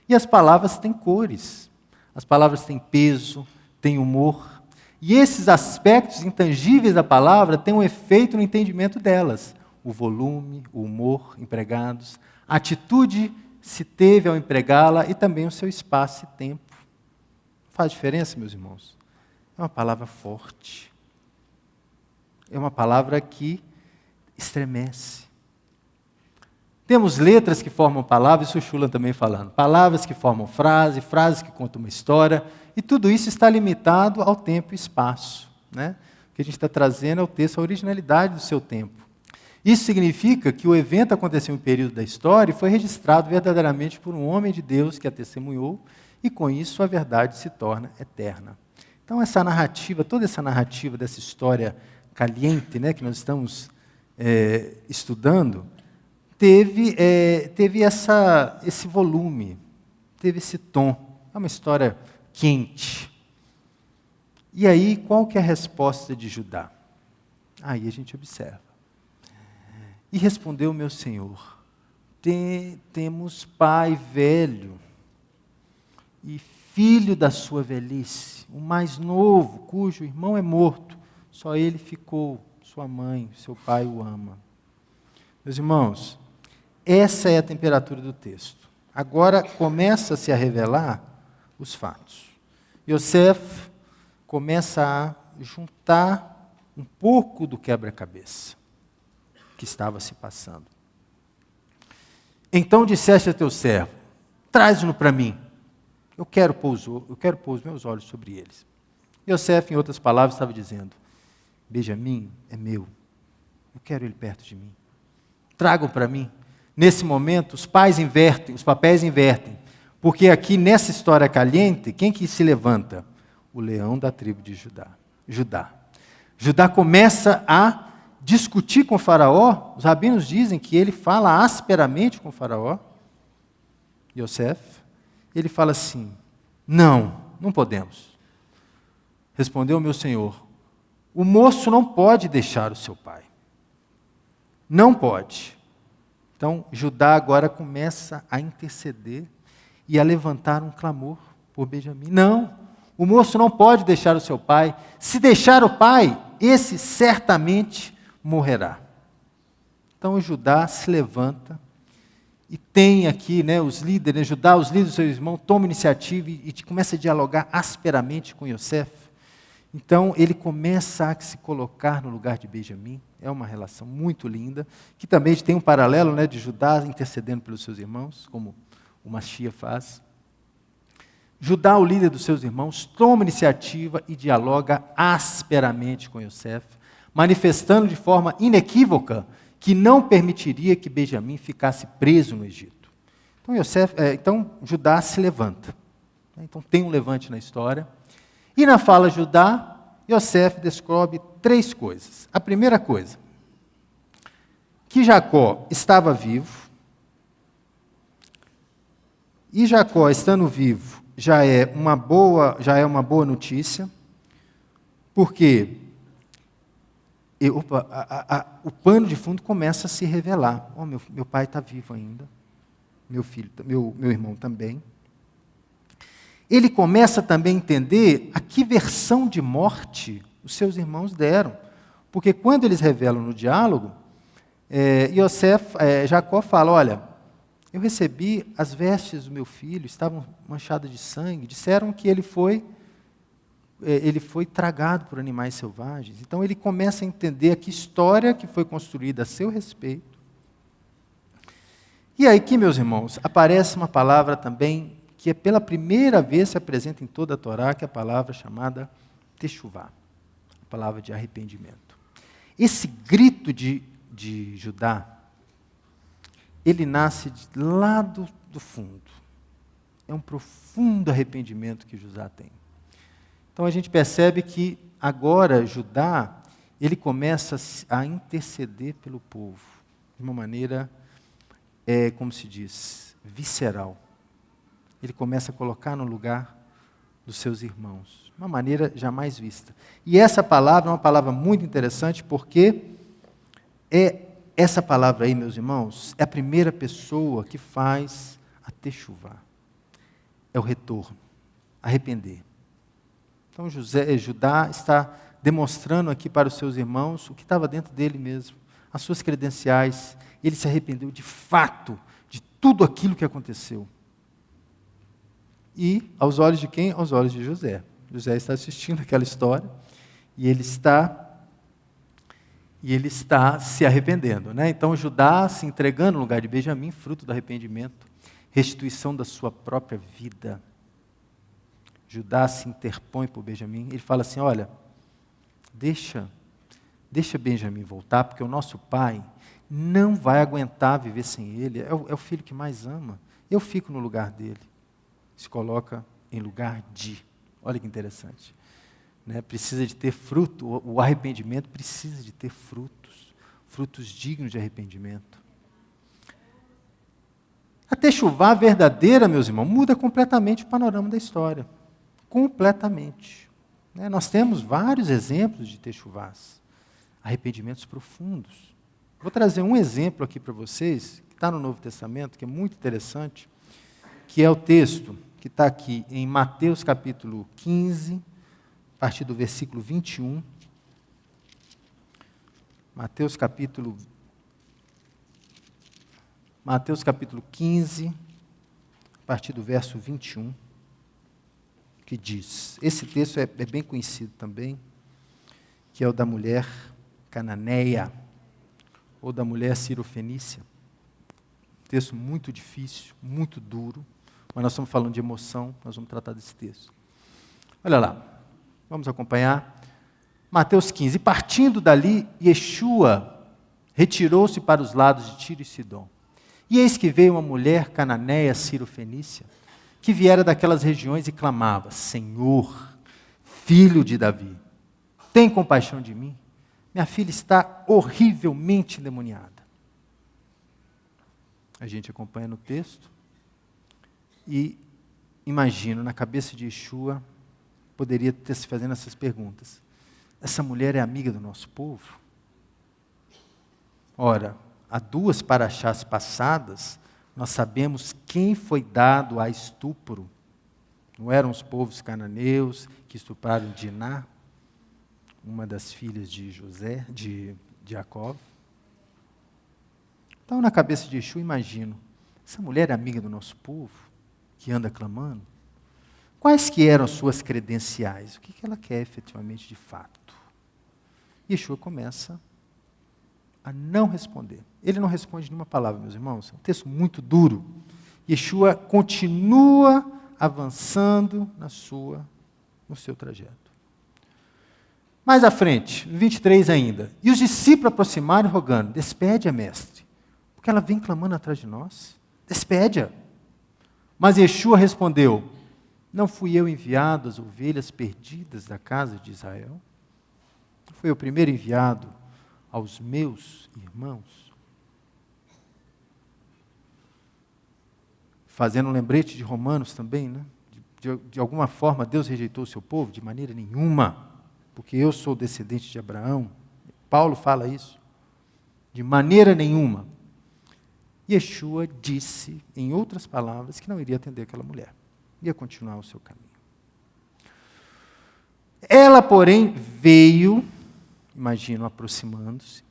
e as palavras têm cores, as palavras têm peso, têm humor, e esses aspectos intangíveis da palavra têm um efeito no entendimento delas, o volume, o humor empregados, a atitude se teve ao empregá-la e também o seu espaço e tempo. Faz diferença, meus irmãos? É uma palavra forte. É uma palavra que estremece. Temos letras que formam palavras, isso o Shulam também falando. Palavras que formam frases que contam uma história, e tudo isso está limitado ao tempo e espaço. Né? O que a gente está trazendo é o texto, a originalidade do seu tempo. Isso significa que o evento aconteceu em um período da história e foi registrado verdadeiramente por um homem de Deus que a testemunhou, e com isso a verdade se torna eterna. Então essa narrativa, toda essa narrativa dessa história caliente, né, que nós estamos estudando, teve esse volume, teve esse tom. É uma história quente. E aí, qual que é a resposta de Judá? Aí a gente observa. E respondeu meu senhor, temos pai velho e filho da sua velhice, o mais novo, cujo irmão é morto, só ele ficou, sua mãe, seu pai o ama. Meus irmãos, essa é a temperatura do texto. Agora começa-se a revelar os fatos. Yosef começa a juntar um pouco do quebra-cabeça que estava se passando. Então disseste a teu servo, traz-no para mim, eu quero pôr os meus olhos sobre eles. Yosef, em outras palavras, estava dizendo, Benjamim é meu, eu quero ele perto de mim. Tragam para mim. Nesse momento, os papéis invertem, porque aqui nessa história caliente, quem que se levanta? O leão da tribo de Judá. Judá começa a discutir com o faraó, os rabinos dizem que ele fala asperamente com o faraó, Yosef, ele fala assim, não podemos. Respondeu meu senhor, o moço não pode deixar o seu pai. Não pode. Então, Judá agora começa a interceder e a levantar um clamor por Benjamim. Não, o moço não pode deixar o seu pai. Se deixar o pai, esse certamente morrerá. Então Judá se levanta e tem aqui, né, os líderes, Judá, os líderes do seu irmão, toma iniciativa e começa a dialogar asperamente com Yosef. Então ele começa a se colocar no lugar de Benjamim. É uma relação muito linda, que também tem um paralelo, né, de Judá intercedendo pelos seus irmãos, como o Machia faz. Judá, o líder dos seus irmãos, toma iniciativa e dialoga asperamente com Yosef, manifestando de forma inequívoca que não permitiria que Benjamim ficasse preso no Egito. Então Judá se levanta. Então tem um levante na história. E na fala Judá, Yosef descobre 3 coisas. A primeira coisa, que Jacó estava vivo, e Jacó estando vivo já é uma boa notícia, porque o pano de fundo começa a se revelar. Meu pai está vivo ainda, meu irmão também. Ele começa também a entender a que versão de morte os seus irmãos deram. Porque quando eles revelam no diálogo, Jacó fala, olha, eu recebi as vestes do meu filho, estavam manchadas de sangue, disseram que ele foi tragado por animais selvagens. Então ele começa a entender a que história que foi construída a seu respeito. E aí aqui, meus irmãos, aparece uma palavra também que pela primeira vez se apresenta em toda a Torá, que é a palavra chamada Teshuvá. a palavra de arrependimento. Esse grito de Judá, ele nasce lá do fundo. É um profundo arrependimento que Judá tem. Então a gente percebe que agora Judá, ele começa a interceder pelo povo, de uma maneira, como se diz, visceral. Ele começa a colocar no lugar dos seus irmãos, de uma maneira jamais vista. E essa palavra é uma palavra muito interessante, porque essa palavra aí, meus irmãos, é a primeira pessoa que faz a techuvá. É o retorno, arrepender. Então Judá está demonstrando aqui para os seus irmãos o que estava dentro dele mesmo, as suas credenciais. Ele se arrependeu de fato de tudo aquilo que aconteceu. E aos olhos de quem? Aos olhos de José. José está assistindo aquela história e ele está se arrependendo, né? Então Judá se entregando no lugar de Benjamim, fruto do arrependimento, restituição da sua própria vida. Judá se interpõe por Benjamim, ele fala assim: olha, deixa Benjamim voltar, porque o nosso pai não vai aguentar viver sem ele, é o filho que mais ama, eu fico no lugar dele. Se coloca em lugar de, olha que interessante, né? Precisa de ter fruto, o arrependimento precisa de ter frutos dignos de arrependimento. A techuvá verdadeira, meus irmãos, muda completamente o panorama da história. Completamente. Né? Nós temos vários exemplos de techuvás, arrependimentos profundos. Vou trazer um exemplo aqui para vocês, que está no Novo Testamento, que é muito interessante, que é o texto que está aqui em Mateus capítulo 15, a partir do versículo 21. Mateus capítulo 15, a partir do verso 21, que diz, esse texto é bem conhecido também, que é o da mulher cananeia, ou da mulher cirofenícia. Texto muito difícil, muito duro, mas nós estamos falando de emoção, nós vamos tratar desse texto. Olha lá, vamos acompanhar. Mateus 15, partindo dali, Yeshua retirou-se para os lados de Tiro e Sidom. E eis que veio uma mulher cananeia cirofenícia, que viera daquelas regiões e clamava: Senhor, filho de Davi, tem compaixão de mim, minha filha está horrivelmente endemoniada. A gente acompanha no texto e imagino, na cabeça de Yeshua, poderia ter se fazendo essas perguntas: essa mulher é amiga do nosso povo? Ora, há 2 paraxás passadas, nós sabemos quem foi dado a estupro. Não eram os povos cananeus que estupraram Diná, uma das filhas de Jacó. Então, na cabeça de Yeshua, imagino, essa mulher é amiga do nosso povo, que anda clamando? Quais que eram as suas credenciais? O que ela quer efetivamente de fato? Yeshua começa a não responder. Ele não responde nenhuma palavra, meus irmãos. É um texto muito duro. Yeshua continua avançando no seu trajeto. Mais à frente, 23 ainda. E os discípulos aproximaram rogando: despede-a, mestre, porque ela vem clamando atrás de nós. Despede-a. Mas Yeshua respondeu: não fui eu enviado às ovelhas perdidas da casa de Israel? Foi o primeiro enviado aos meus irmãos? Fazendo um lembrete de Romanos também, né? De alguma forma Deus rejeitou o seu povo? De maneira nenhuma, porque eu sou descendente de Abraão. Paulo fala isso. De maneira nenhuma. Yeshua disse, em outras palavras, que não iria atender aquela mulher. Ia continuar o seu caminho. Ela, porém, veio, imagino, aproximando-se,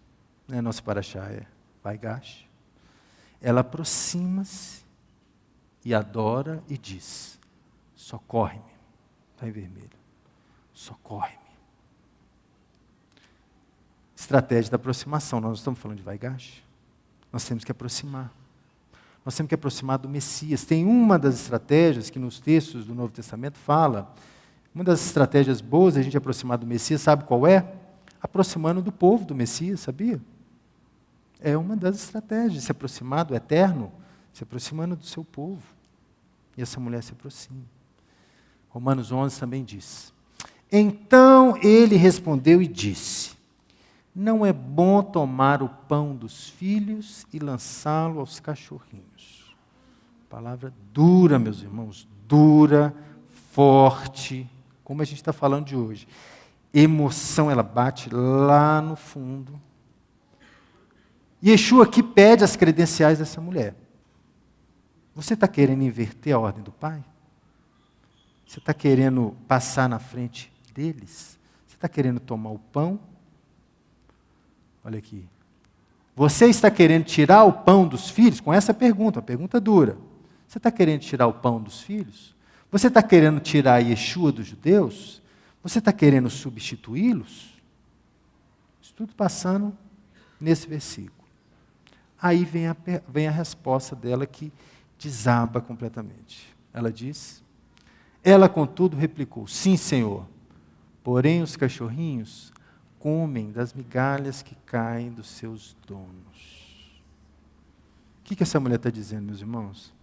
né? Nosso paraxá é Vaigash. Ela aproxima-se e adora e diz: socorre-me. Está em vermelho. Socorre-me. Estratégia da aproximação. Nós não estamos falando de Vaigash. Nós temos que aproximar. Nós temos que aproximar do Messias. Tem uma das estratégias que nos textos do Novo Testamento fala Uma das estratégias boas de a gente aproximar do Messias, sabe qual é? Aproximando do povo do Messias, sabia? É uma das estratégias, de se aproximar do eterno, se aproximando do seu povo. E essa mulher se aproxima. Romanos 11 também diz: então ele respondeu e disse: não é bom tomar o pão dos filhos e lançá-lo aos cachorrinhos. Palavra dura, meus irmãos, dura, forte, como a gente está falando de hoje. Emoção, ela bate lá no fundo. Yeshua aqui pede as credenciais dessa mulher. Você está querendo inverter a ordem do Pai? Você está querendo passar na frente deles? Você está querendo tomar o pão? Olha aqui. Você está querendo tirar o pão dos filhos? Com essa pergunta, uma pergunta dura. Você está querendo tirar o pão dos filhos? Você está querendo tirar a Yeshua dos judeus? Você está querendo substituí-los? Isso tudo passando nesse versículo. Aí vem a resposta dela que desaba completamente. Ela diz: ela, contudo, replicou: sim, Senhor, porém os cachorrinhos comem das migalhas que caem dos seus donos. O que essa mulher está dizendo, meus irmãos?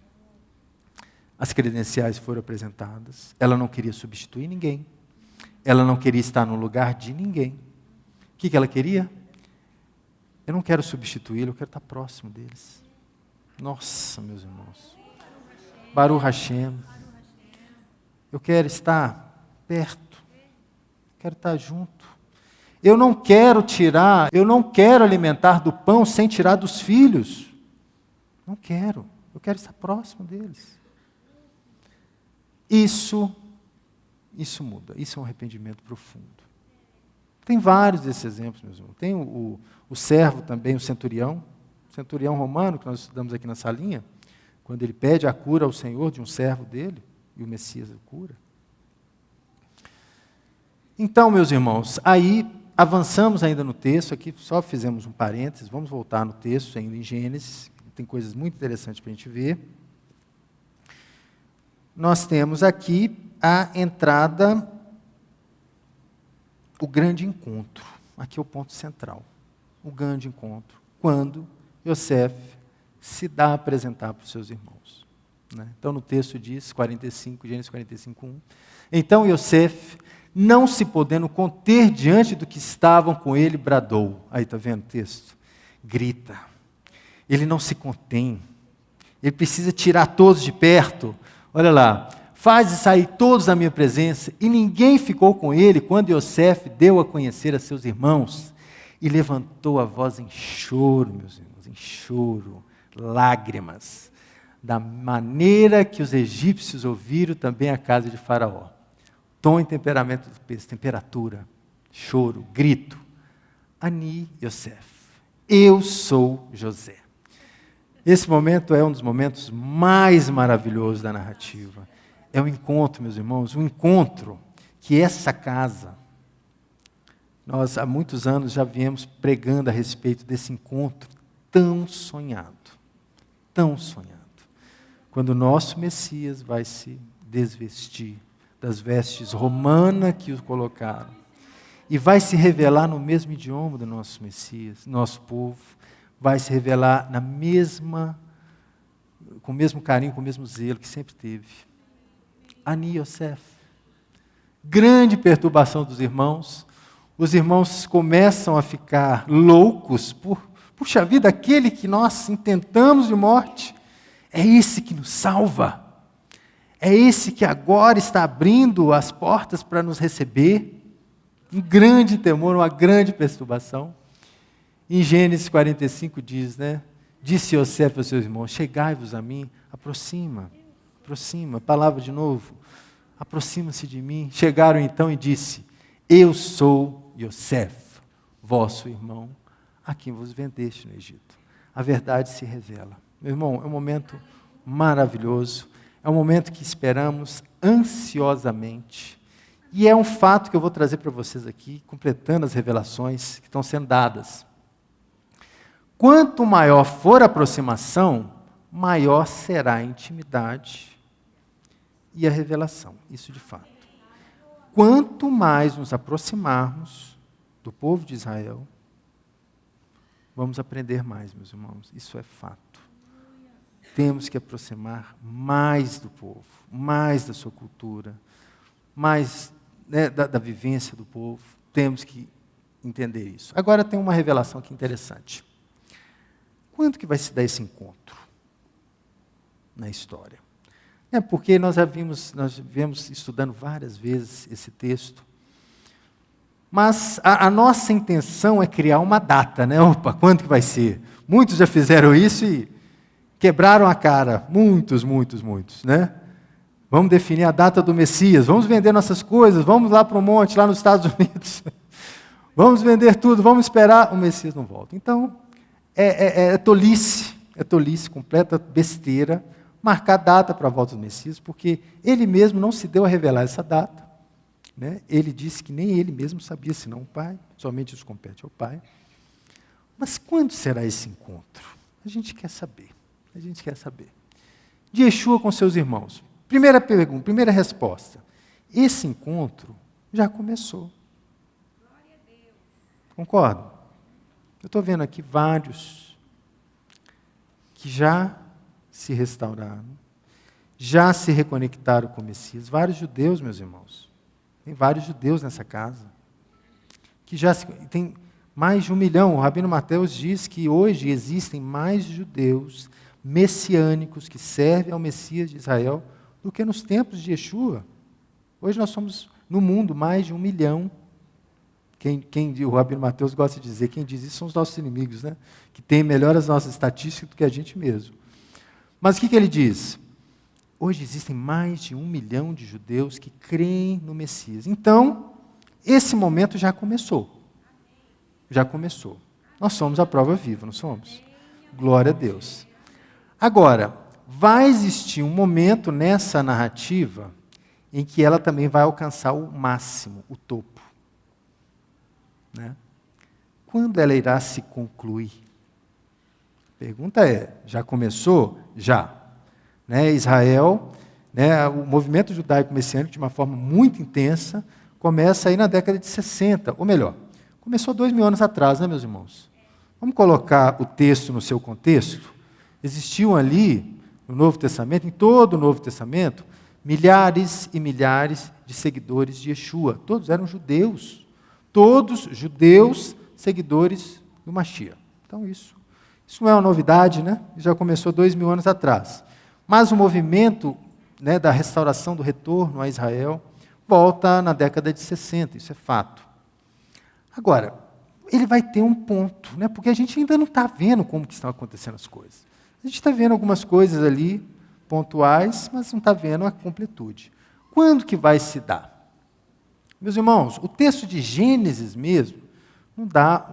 As credenciais foram apresentadas, ela não queria substituir ninguém, ela não queria estar no lugar de ninguém. O que ela queria? Eu não quero substituí-lo, eu quero estar próximo deles. Nossa, meus irmãos. Baruch Hashem. Eu quero estar perto. Quero estar junto. Eu não quero alimentar do pão sem tirar dos filhos. Não quero. Eu quero estar próximo deles. Isso muda. Isso é um arrependimento profundo. Tem vários desses exemplos, meus irmãos. Tem o servo também, o centurião romano, que nós estudamos aqui na salinha, quando ele pede a cura ao Senhor de um servo dele, e o Messias o cura. Então, meus irmãos, aí avançamos ainda no texto, aqui só fizemos um parênteses, vamos voltar no texto ainda em Gênesis, tem coisas muito interessantes para a gente ver. Nós temos aqui a entrada, o grande encontro. Aqui é o ponto central. O grande encontro. Quando Yosef se dá a apresentar para os seus irmãos. Né? Então, no texto diz, Gênesis 45, 1. Então Yosef, não se podendo conter diante do que estavam com ele, bradou. Aí, está vendo o texto? Grita. Ele não se contém. Ele precisa tirar todos de perto. Olha lá. Faz sair todos da minha presença. E ninguém ficou com ele quando Yosef deu a conhecer a seus irmãos. E levantou a voz em choro, meus irmãos, em choro, lágrimas. Da maneira que os egípcios ouviram também a casa de Faraó. Tom e temperamento do peixe, temperatura, choro, grito. Ani Yosef, eu sou José. Esse momento é um dos momentos mais maravilhosos da narrativa. É um encontro, meus irmãos, um encontro que essa casa, nós há muitos anos já viemos pregando a respeito desse encontro tão sonhado, quando o nosso Messias vai se desvestir das vestes romanas que o colocaram, e vai se revelar no mesmo idioma do nosso Messias, nosso povo, vai se revelar com o mesmo carinho, com o mesmo zelo que sempre teve. Ani Yosef. Grande perturbação dos irmãos. Os irmãos começam a ficar loucos puxa vida, aquele que nós intentamos de morte, é esse que nos salva. É esse que agora está abrindo as portas para nos receber. Um grande temor, uma grande perturbação. Em Gênesis 45 diz, né? Disse Yosef aos seus irmãos, chegai-vos a mim, aproxima, palavra de novo, aproxima-se de mim. Chegaram então e disse, eu sou Yosef, vosso irmão, a quem vos vendeste no Egito. A verdade se revela. Meu irmão, é um momento maravilhoso, é um momento que esperamos ansiosamente, e é um fato que eu vou trazer para vocês aqui, completando as revelações que estão sendo dadas. Quanto maior for a aproximação, maior será a intimidade e a revelação, isso de fato. quanto mais nos aproximarmos do povo de Israel, vamos aprender mais, meus irmãos. Isso é fato. Temos que aproximar mais do povo, mais da sua cultura, mais, né, da vivência do povo. Temos que entender isso. Agora tem uma revelação aqui interessante. Quando que vai se dar esse encontro na história? Porque nós viemos estudando várias vezes esse texto, mas a nossa intenção é criar uma data, né? Opa, quando que vai ser? Muitos já fizeram isso e quebraram a cara, muitos, né? Vamos definir a data do Messias, vamos vender nossas coisas, vamos lá para o monte, lá nos Estados Unidos, vamos vender tudo, vamos esperar, o Messias não volta. Então, é tolice, completa besteira, marcar data para a volta do Messias, porque ele mesmo não se deu a revelar essa data, né? Ele disse que nem ele mesmo sabia, senão o Pai, somente isso compete ao Pai. Mas quando será esse encontro? A gente quer saber. De Yeshua com seus irmãos. Primeira pergunta, primeira resposta. Esse encontro já começou. Glória a Deus. Concordo? Eu estou vendo aqui vários que já se restauraram, já se reconectaram com o Messias. Vários judeus, meus irmãos. Tem vários judeus nessa casa. Que já tem mais de 1 milhão. O Rabino Mateus diz que hoje existem mais judeus messiânicos que servem ao Messias de Israel do que nos tempos de Yeshua. Hoje nós somos, no mundo, mais de 1 milhão. O Rabino Mateus gosta de dizer, quem diz isso são os nossos inimigos, né? Que têm melhor as nossas estatísticas do que a gente mesmo. Mas o que ele diz? Hoje existem mais de 1 milhão de judeus que creem no Messias. Então, esse momento já começou. Já começou. Nós somos a prova viva, não somos? Glória a Deus. Agora, vai existir um momento nessa narrativa em que ela também vai alcançar o máximo, o topo. Né? Quando ela irá se concluir? A pergunta é, já começou? Já. Né? Israel, né, o movimento judaico messiânico, de uma forma muito intensa, começa aí na década de 60, ou melhor, começou 2000 anos atrás, né, meus irmãos? Vamos colocar o texto no seu contexto? Existiam ali, no Novo Testamento, em todo o Novo Testamento, milhares e milhares de seguidores de Yeshua. Todos eram judeus. Todos judeus, seguidores do Mashiach. Então, isso não é uma novidade, né? Já começou 2000 anos atrás. Mas o movimento, né, da restauração, do retorno a Israel, volta na década de 60, isso é fato. Agora, ele vai ter um ponto, né, porque a gente ainda não está vendo como que estão acontecendo as coisas. A gente está vendo algumas coisas ali, pontuais, mas não está vendo a completude. Quando que vai se dar? Meus irmãos, o texto de Gênesis mesmo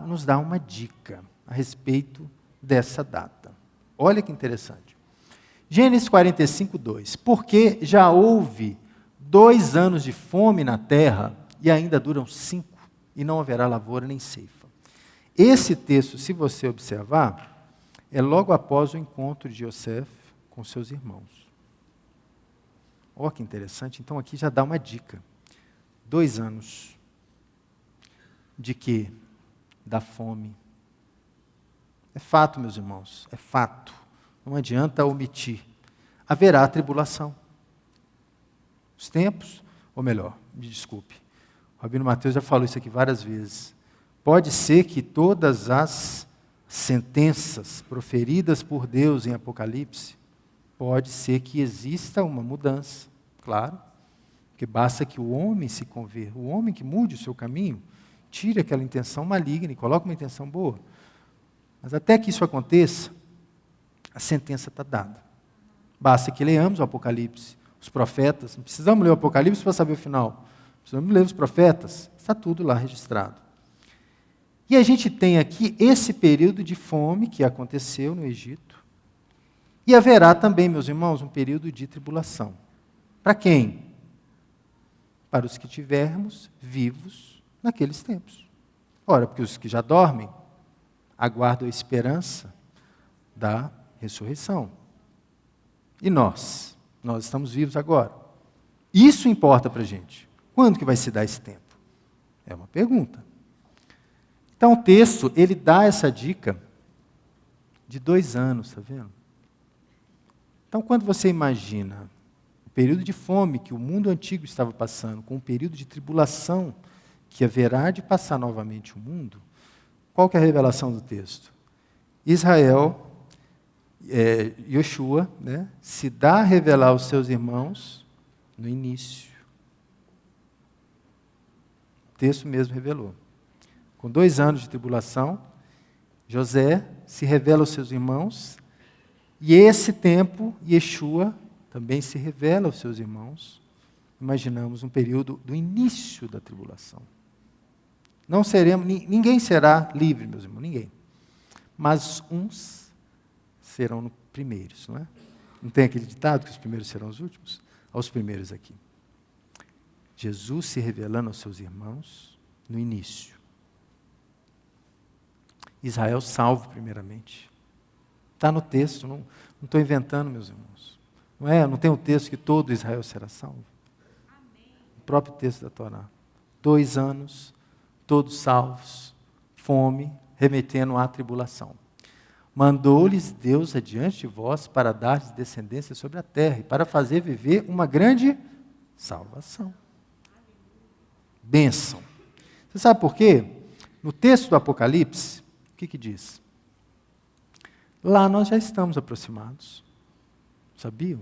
nos dá uma dica a respeito dessa data. Olha que interessante. Gênesis 45, 2. Porque já houve 2 anos de fome na terra, e ainda duram 5, e não haverá lavoura nem ceifa. Esse texto, se você observar, é logo após o encontro de Yosef com seus irmãos. Olha que interessante. Então aqui já dá uma dica. 2 anos. De quê? Da fome. É fato, meus irmãos, é fato. Não adianta omitir. Haverá tribulação. Os tempos, ou melhor, me desculpe, o Rabino Mateus já falou isso aqui várias vezes. Pode ser que todas as sentenças proferidas por Deus em Apocalipse, pode ser que exista uma mudança, claro, porque basta que o homem se converta, o homem que mude o seu caminho, tire aquela intenção maligna e coloque uma intenção boa. Mas até que isso aconteça, a sentença está dada. Basta que leamos o Apocalipse, os profetas, não precisamos ler o Apocalipse para saber o final, precisamos ler os profetas, está tudo lá registrado. E a gente tem aqui esse período de fome que aconteceu no Egito, e haverá também, meus irmãos, um período de tribulação. Para quem? Para os que estivermos vivos naqueles tempos. Ora, porque os que já dormem aguardam a esperança da ressurreição. E nós? Nós estamos vivos agora. Isso importa para a gente. Quando que vai se dar esse tempo? É uma pergunta. Então, o texto, ele dá essa dica de 2 anos, está vendo? Então, quando você imagina o período de fome que o mundo antigo estava passando, com o período de tribulação que haverá de passar novamente o mundo, qual que é a revelação do texto? Israel, Yoshua, né, se dá a revelar aos seus irmãos no início. O texto mesmo revelou. Com 2 anos de tribulação, José se revela aos seus irmãos, e esse tempo, Yeshua também se revela aos seus irmãos. Imaginamos um período do início da tribulação. Não seremos, ninguém será livre, meus irmãos, ninguém. Mas uns serão primeiros, não é? Não tem aquele ditado que os primeiros serão os últimos? Aos primeiros aqui. Jesus se revelando aos seus irmãos no início. Israel salvo primeiramente. Está no texto, não estou inventando, meus irmãos. Não tem um texto que todo Israel será salvo? Amém. O próprio texto da Torá. 2 anos, todos salvos, fome, remetendo à tribulação. Mandou-lhes Deus adiante de vós para dar-lhes descendência sobre a terra e para fazer viver uma grande salvação. Bênção. Você sabe por quê? No texto do Apocalipse, o que diz? Lá nós já estamos aproximados. Sabiam?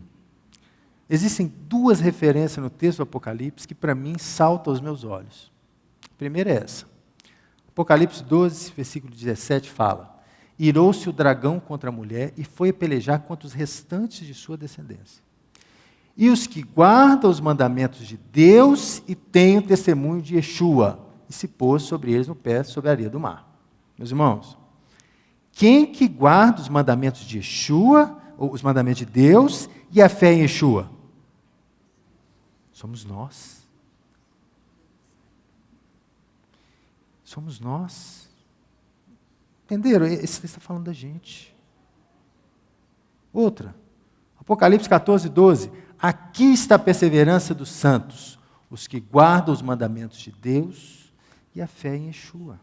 Existem 2 referências no texto do Apocalipse que para mim saltam aos meus olhos. A primeira é essa. Apocalipse 12, versículo 17 fala: irou-se o dragão contra a mulher e foi a pelejar contra os restantes de sua descendência. E os que guardam os mandamentos de Deus e têm o testemunho de Yeshua, e se pôs sobre eles no pé, sobre a areia do mar. Meus irmãos, quem que guarda os mandamentos de Yeshua, ou os mandamentos de Deus, e a fé em Yeshua? Somos nós. Somos nós. Entenderam? Esse está falando da gente. Outra. Apocalipse 14, 12. Aqui está a perseverança dos santos, os que guardam os mandamentos de Deus e a fé em Yeshua.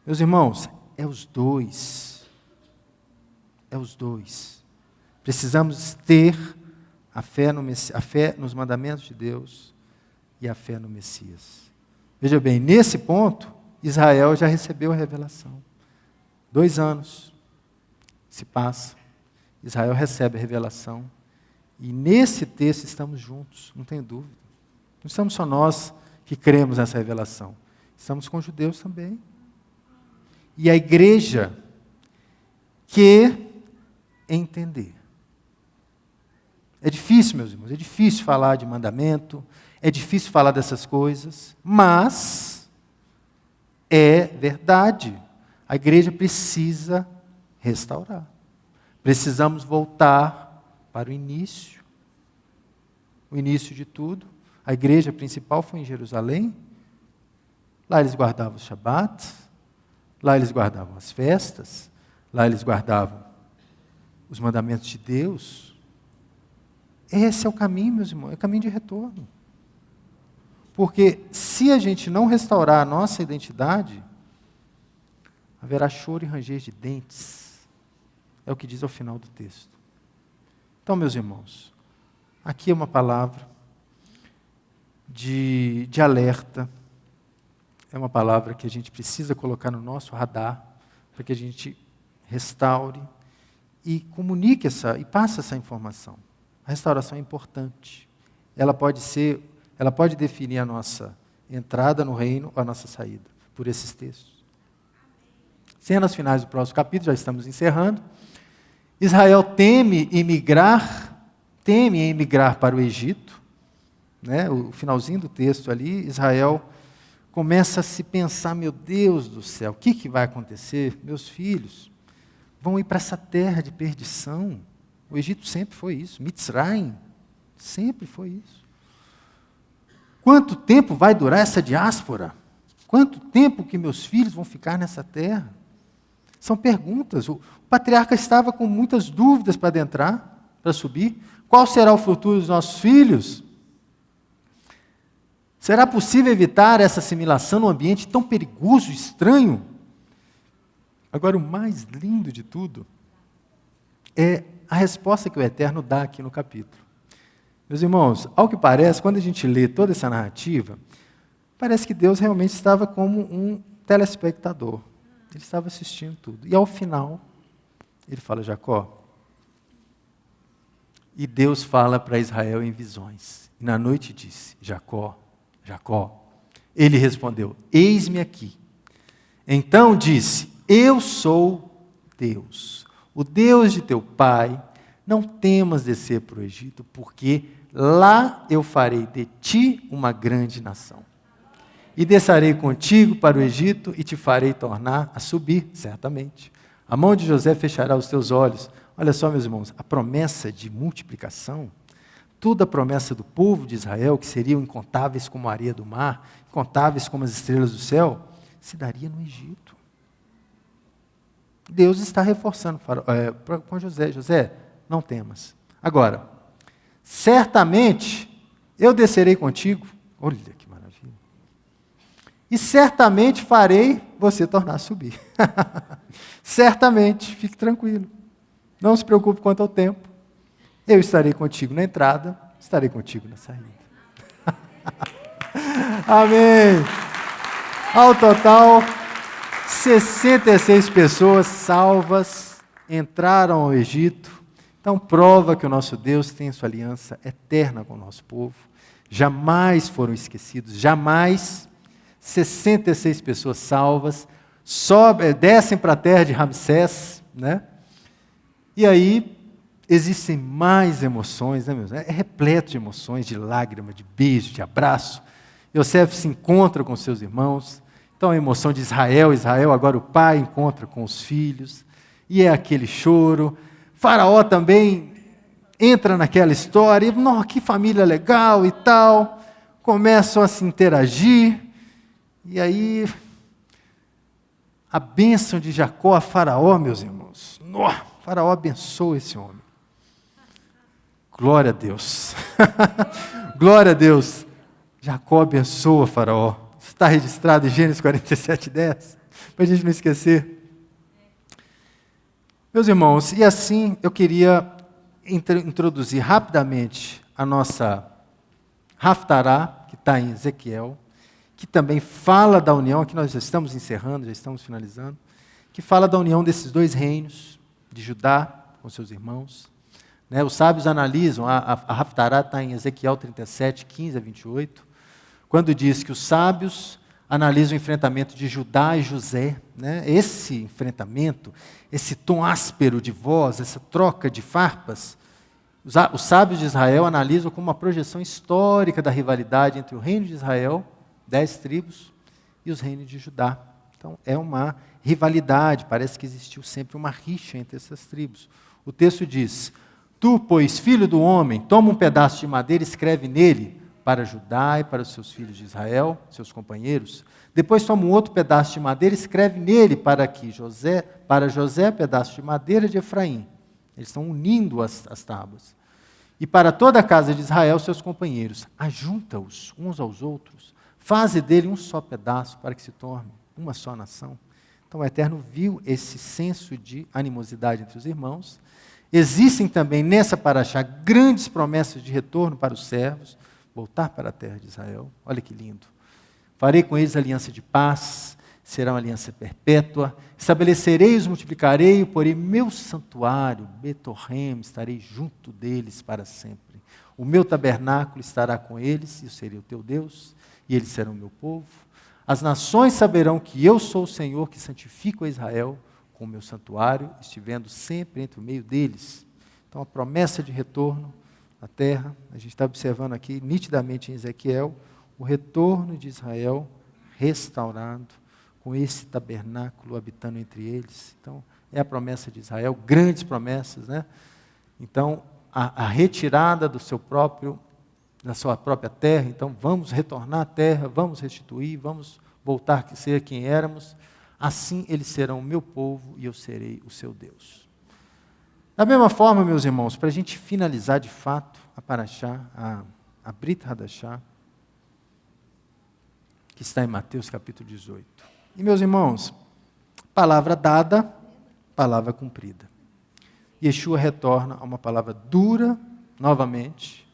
Meus irmãos, é os 2. É os 2. Precisamos ter a fé nos mandamentos de Deus e a fé no Messias. Veja bem, nesse ponto, Israel já recebeu a revelação. 2 anos se passa, Israel recebe a revelação, e nesse texto estamos juntos, não tem dúvida. Não estamos só nós que cremos nessa revelação, estamos com os judeus também. E a igreja que entender. É difícil, meus irmãos, é difícil falar de mandamento, é difícil falar dessas coisas, mas é verdade. A igreja precisa restaurar. Precisamos voltar para o início de tudo. A igreja principal foi em Jerusalém. Lá eles guardavam os Shabat, lá eles guardavam as festas, lá eles guardavam os mandamentos de Deus. Esse é o caminho, meus irmãos, é o caminho de retorno. Porque se a gente não restaurar a nossa identidade, haverá choro e ranger de dentes. É o que diz ao final do texto. Então, meus irmãos, aqui é uma palavra de alerta, é uma palavra que a gente precisa colocar no nosso radar, para que a gente restaure e comunique e passe essa informação. A restauração é importante. Ela pode definir a nossa entrada no reino ou a nossa saída, por esses textos. Cenas finais do próximo capítulo, já estamos encerrando. Israel teme emigrar para o Egito. Né? O finalzinho do texto ali, Israel começa a se pensar, meu Deus do céu, o que vai acontecer? Meus filhos vão ir para essa terra de perdição. O Egito sempre foi isso, Mitzrayim, sempre foi isso. Quanto tempo vai durar essa diáspora? Quanto tempo que meus filhos vão ficar nessa terra? São perguntas. O patriarca estava com muitas dúvidas para adentrar, para subir. Qual será o futuro dos nossos filhos? Será possível evitar essa assimilação num ambiente tão perigoso, estranho? Agora, o mais lindo de tudo é a resposta que o Eterno dá aqui no capítulo. Meus irmãos, ao que parece, quando a gente lê toda essa narrativa, parece que Deus realmente estava como um telespectador. Ele estava assistindo tudo. E ao final, ele fala, Jacó. E Deus fala para Israel em visões. E na noite disse, Jacó, Jacó. Ele respondeu, eis-me aqui. Então disse, eu sou Deus, o Deus de teu pai. Não temas descer para o Egito, porque lá eu farei de ti uma grande nação. E descerei contigo para o Egito e te farei tornar a subir, certamente. A mão de José fechará os teus olhos. Olha só, meus irmãos, a promessa de multiplicação, toda a promessa do povo de Israel, que seriam incontáveis como a areia do mar, incontáveis como as estrelas do céu, se daria no Egito. Deus está reforçando com José. José, não temas. Agora, certamente eu descerei contigo. Olha que maravilha. E certamente farei você tornar a subir. Certamente, fique tranquilo. Não se preocupe quanto ao tempo. Eu estarei contigo na entrada, estarei contigo na saída. Amém. Ao total, 66 pessoas salvas entraram ao Egito. Então, prova que o nosso Deus tem sua aliança eterna com o nosso povo. Jamais foram esquecidos, jamais. 66 pessoas salvas, descem para a terra de Ramsés, né? E aí, existem mais emoções, né, meus? É repleto de emoções, de lágrima, de beijo, de abraço. Yosef se encontra com seus irmãos. Então, a emoção de Israel, agora o pai encontra com os filhos. E é aquele choro. Faraó também entra naquela história. E, que família legal e tal. Começam a se interagir. E aí, a bênção de Jacó a Faraó, meus irmãos. Faraó abençoa esse homem. Glória a Deus. Glória a Deus. Jacó abençoa Faraó. Está registrado em Gênesis 47:10, para a gente não esquecer. Meus irmãos, e assim eu queria introduzir rapidamente a nossa Haftará, que está em Ezequiel, que também fala da união, aqui nós já estamos encerrando, já estamos finalizando, que fala da união desses dois reinos, de Judá com seus irmãos. Né, os sábios analisam, a Haftará está em Ezequiel 37, 15 a 28, quando diz que os sábios analisam o enfrentamento de Judá e José, né, esse enfrentamento, esse tom áspero de voz, essa troca de farpas, os sábios de Israel analisam como uma projeção histórica da rivalidade entre o reino de Israel, 10 tribos, e os reinos de Judá. Então, é uma rivalidade, parece que existiu sempre uma rixa entre essas tribos. O texto diz, tu, pois, filho do homem, toma um pedaço de madeira e escreve nele, para Judá e para os seus filhos de Israel, seus companheiros. Depois toma um outro pedaço de madeira e escreve nele para José, pedaço de madeira de Efraim. Eles estão unindo as tábuas. E para toda a casa de Israel, seus companheiros. Ajunta-os uns aos outros. Faze dele um só pedaço para que se torne uma só nação. Então o Eterno viu esse senso de animosidade entre os irmãos. Existem também nessa paraxá grandes promessas de retorno para os servos, voltar para a terra de Israel. Olha que lindo. Farei com eles aliança de paz, será uma aliança perpétua. Estabelecerei os, multiplicarei, porém meu santuário, Betorrem, estarei junto deles para sempre. O meu tabernáculo estará com eles, e eu serei o teu Deus, e eles serão o meu povo. As nações saberão que eu sou o Senhor que santifico a Israel com o meu santuário, estivendo sempre entre o meio deles. Então a promessa de retorno à terra, a gente está observando aqui nitidamente em Ezequiel, o retorno de Israel restaurado, com esse tabernáculo habitando entre eles. Então, é a promessa de Israel, grandes promessas, né? Então, a retirada da sua própria terra, então vamos retornar à terra, vamos restituir, vamos voltar a ser quem éramos, assim eles serão o meu povo e eu serei o seu Deus. Da mesma forma, meus irmãos, para a gente finalizar de fato a Paraxá, a Brit Hadashá, que está em Mateus capítulo 18. E, meus irmãos, palavra dada, palavra cumprida. Yeshua retorna a uma palavra dura, novamente,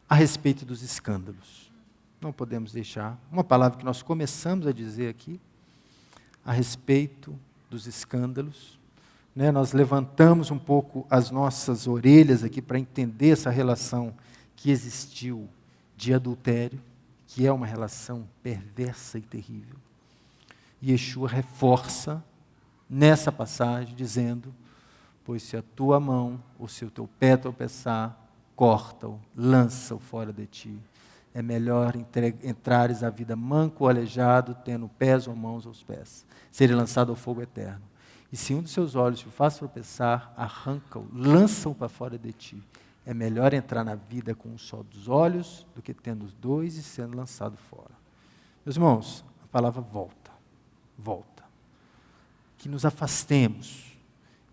a respeito dos escândalos. Não podemos deixar, uma palavra que nós começamos a dizer aqui, a respeito dos escândalos. Nós levantamos um pouco as nossas orelhas aqui para entender essa relação que existiu de adultério, que é uma relação perversa e terrível. E Yeshua reforça nessa passagem, dizendo: pois se a tua mão ou se o teu pé tropeçar, corta-o, lança-o fora de ti. É melhor entrares a vida manco ou aleijado, tendo pés ou mãos aos pés, serem lançado ao fogo eterno. E se um dos seus olhos te faz tropeçar, arranca-o, lança-o para fora de ti. É melhor entrar na vida com um só dos olhos, do que tendo os dois e sendo lançado fora. Meus irmãos, a palavra volta. Que nos afastemos,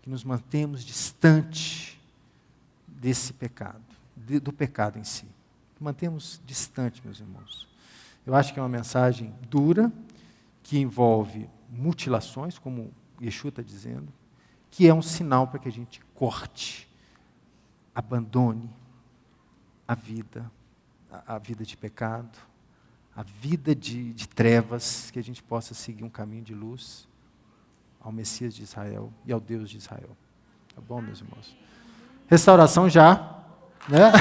que nos mantemos distante desse pecado, do pecado em si. Mantemos distante, meus irmãos. Eu acho que é uma mensagem dura, que envolve mutilações, como Yeshua está dizendo, que é um sinal para que a gente corte, abandone a vida de pecado, a vida de trevas, que a gente possa seguir um caminho de luz ao Messias de Israel e ao Deus de Israel. Tá bom, meus irmãos? Restauração já, né?